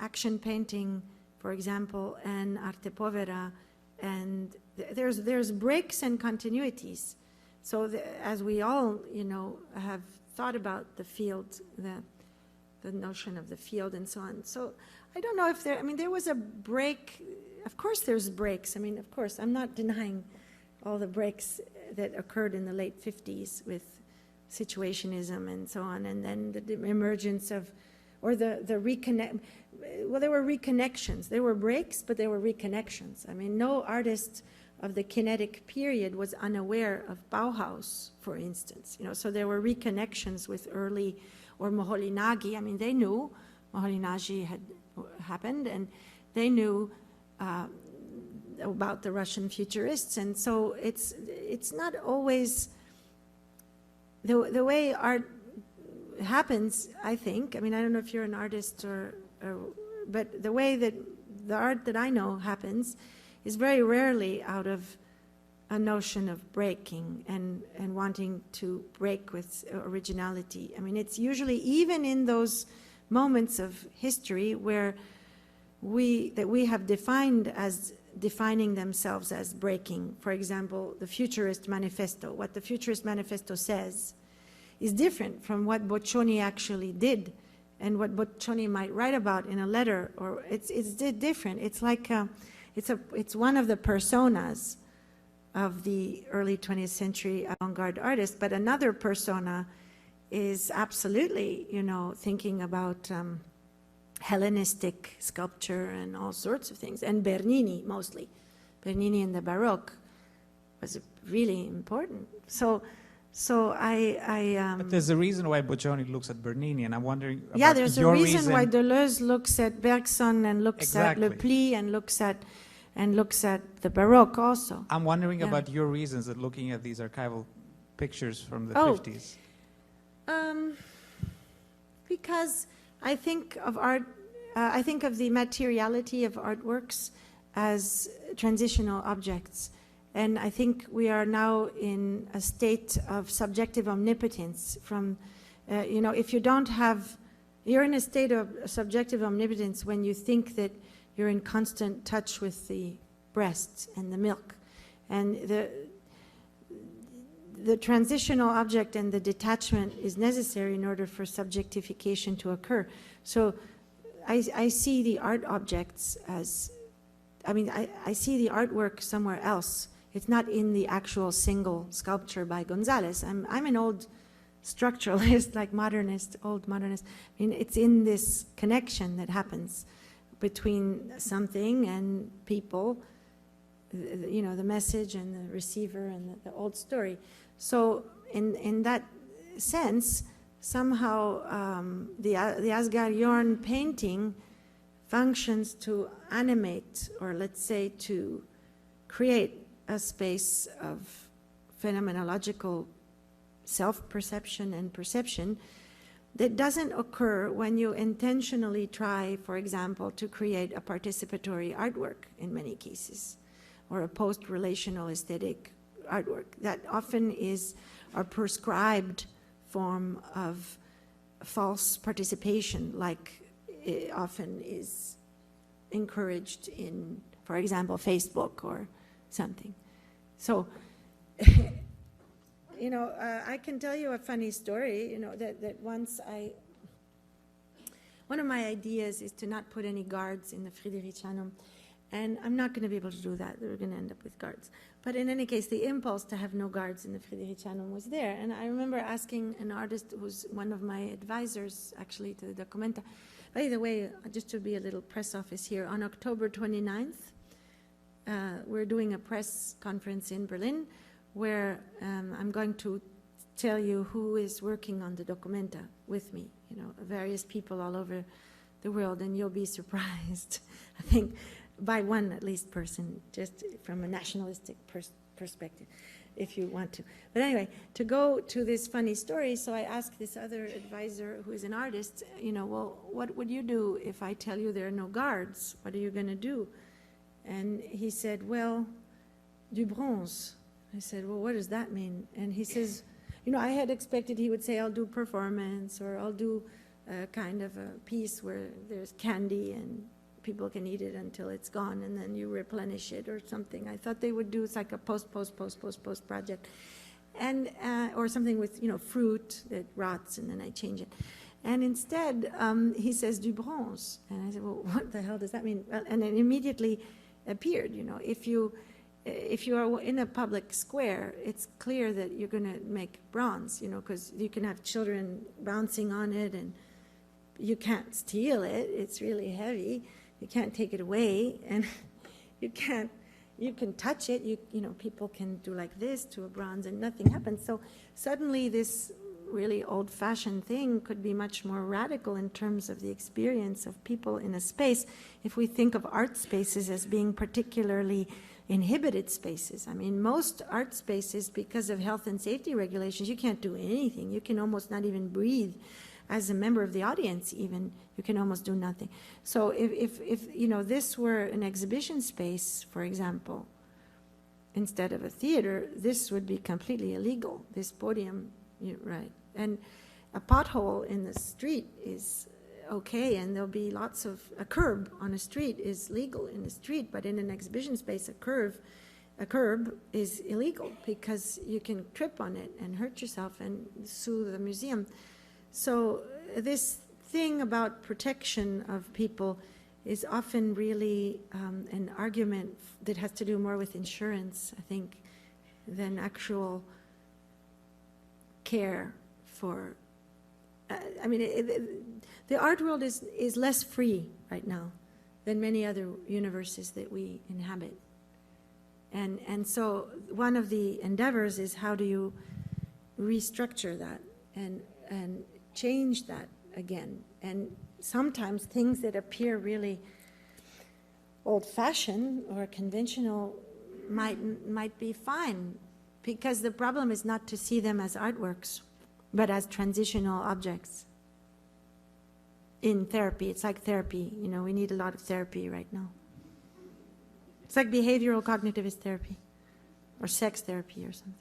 action painting, for example, and arte povera, and there's breaks and continuities. So as we all, you know, have thought about the field, the notion of the field and so on. So I don't know if there, I mean, there was a break. Of course there's breaks. I mean, of course, I'm not denying all the breaks that occurred in the late 50s with situationism and so on, and then the emergence of, or the reconnect, well, there were reconnections. There were breaks, but there were reconnections. I mean, no artist of the kinetic period was unaware of Bauhaus, for instance. You know, so there were reconnections with early, or Moholy-Nagy. I mean, they knew Moholy-Nagy had happened, and they knew about the Russian futurists. And so it's not always the way art happens, I think. I mean, I don't know if you're an artist but the way that the art that I know happens is very rarely out of a notion of breaking and wanting to break with originality. I mean, it's usually even in those moments of history where we have defined as defining themselves as breaking. For example, the Futurist Manifesto. What the Futurist Manifesto says is different from what Boccioni actually did and what Boccioni might write about in a letter, or it's different. It's like it's one of the personas of the early 20th century avant-garde artist, but another persona is absolutely, you know, thinking about Hellenistic sculpture and all sorts of things, and Bernini mostly. Bernini in the Baroque was really important. So But there's a reason why Boccioni looks at Bernini, and I'm wondering about yeah, there's a reason reason why Deleuze looks at Bergson and looks Exactly. at Le Pli and looks at the Baroque also. I'm wondering Yeah. about your reasons at looking at these archival pictures from the Oh. 50s. Because I think of art, I think of the materiality of artworks as transitional objects. And I think we are now in a state of subjective omnipotence from, you know, if you don't have, you're in a state of subjective omnipotence when you think that you're in constant touch with the breast and the milk. And the transitional object and the detachment is necessary in order for subjectification to occur. So I see the art objects as, I mean, I see the artwork somewhere else. It's not in the actual single sculpture by Gonzalez. I'm an old structuralist, like modernist, old modernist. I mean, it's in this connection that happens between something and people, you know, the message and the receiver and the old story. So in that sense, somehow the Asghar Yorn painting functions to animate, or let's say to create a space of phenomenological self-perception and perception that doesn't occur when you intentionally try, for example, to create a participatory artwork in many cases, or a post-relational aesthetic artwork. That often is a prescribed form of false participation, like it often is encouraged in, for example, Facebook or something. So I can tell you a funny story, that once one of my ideas is to not put any guards in the Friedrichianum, and I'm not going to be able to do that. We're going to end up with guards. But in any case, the impulse to have no guards in the Friedrichianum was there. And I remember asking an artist who's one of my advisors, actually, to the dOCUMENTA. By the way, just to be a little press office here, on October 29th, we're doing a press conference in Berlin where I'm going to tell you who is working on the dOCUMENTA with me, various people all over the world, and you'll be surprised, I think, by one at least person, just from a nationalistic perspective, if you want to. But anyway, to go to this funny story, so I asked this other advisor who is an artist, well, what would you do if I tell you there are no guards? What are you going to do? And he said, well, du bronze. I said, well, what does that mean? And he says, I had expected he would say, I'll do performance, or I'll do a kind of a piece where there's candy and people can eat it until it's gone, and then you replenish it or something. I thought they would do it's like a post project, and or something with fruit that rots and then I change it. And instead, he says du bronze, and I said, well, what the hell does that mean? Well, and it immediately appeared. If you are in a public square, it's clear that you're going to make bronze. Because you can have children bouncing on it, and you can't steal it. It's really heavy. You can't take it away, and you can touch it. People can do like this to a bronze and nothing happens. So suddenly this really old-fashioned thing could be much more radical in terms of the experience of people in a space if we think of art spaces as being particularly inhibited spaces. I mean, most art spaces, because of health and safety regulations, you can't do anything. You can almost not even breathe. As a member of the audience, even, you can almost do nothing. So if this were an exhibition space, for example, instead of a theater, this would be completely illegal, this podium, right? And a pothole in the street is okay, and there'll be a curb on a street is legal in the street, but in an exhibition space, a curb is illegal because you can trip on it and hurt yourself and sue the museum. So this thing about protection of people is often really an argument that has to do more with insurance, I think, than actual care for, the art world is less free right now than many other universes that we inhabit. And so one of the endeavors is how do you restructure that and change that again. And sometimes things that appear really old-fashioned or conventional might be fine, because the problem is not to see them as artworks, but as transitional objects. In therapy, it's like therapy. We need a lot of therapy right now. It's like behavioral cognitivist therapy, or sex therapy or something,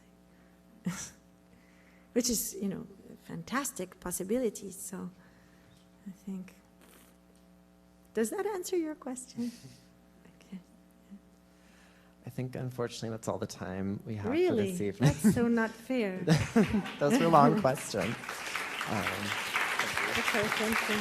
which is, fantastic possibilities. So I think, does that answer your question? Okay. I think, unfortunately, that's all the time we have for Really? this evening. That's so not fair. Those were long questions. Okay, thank you.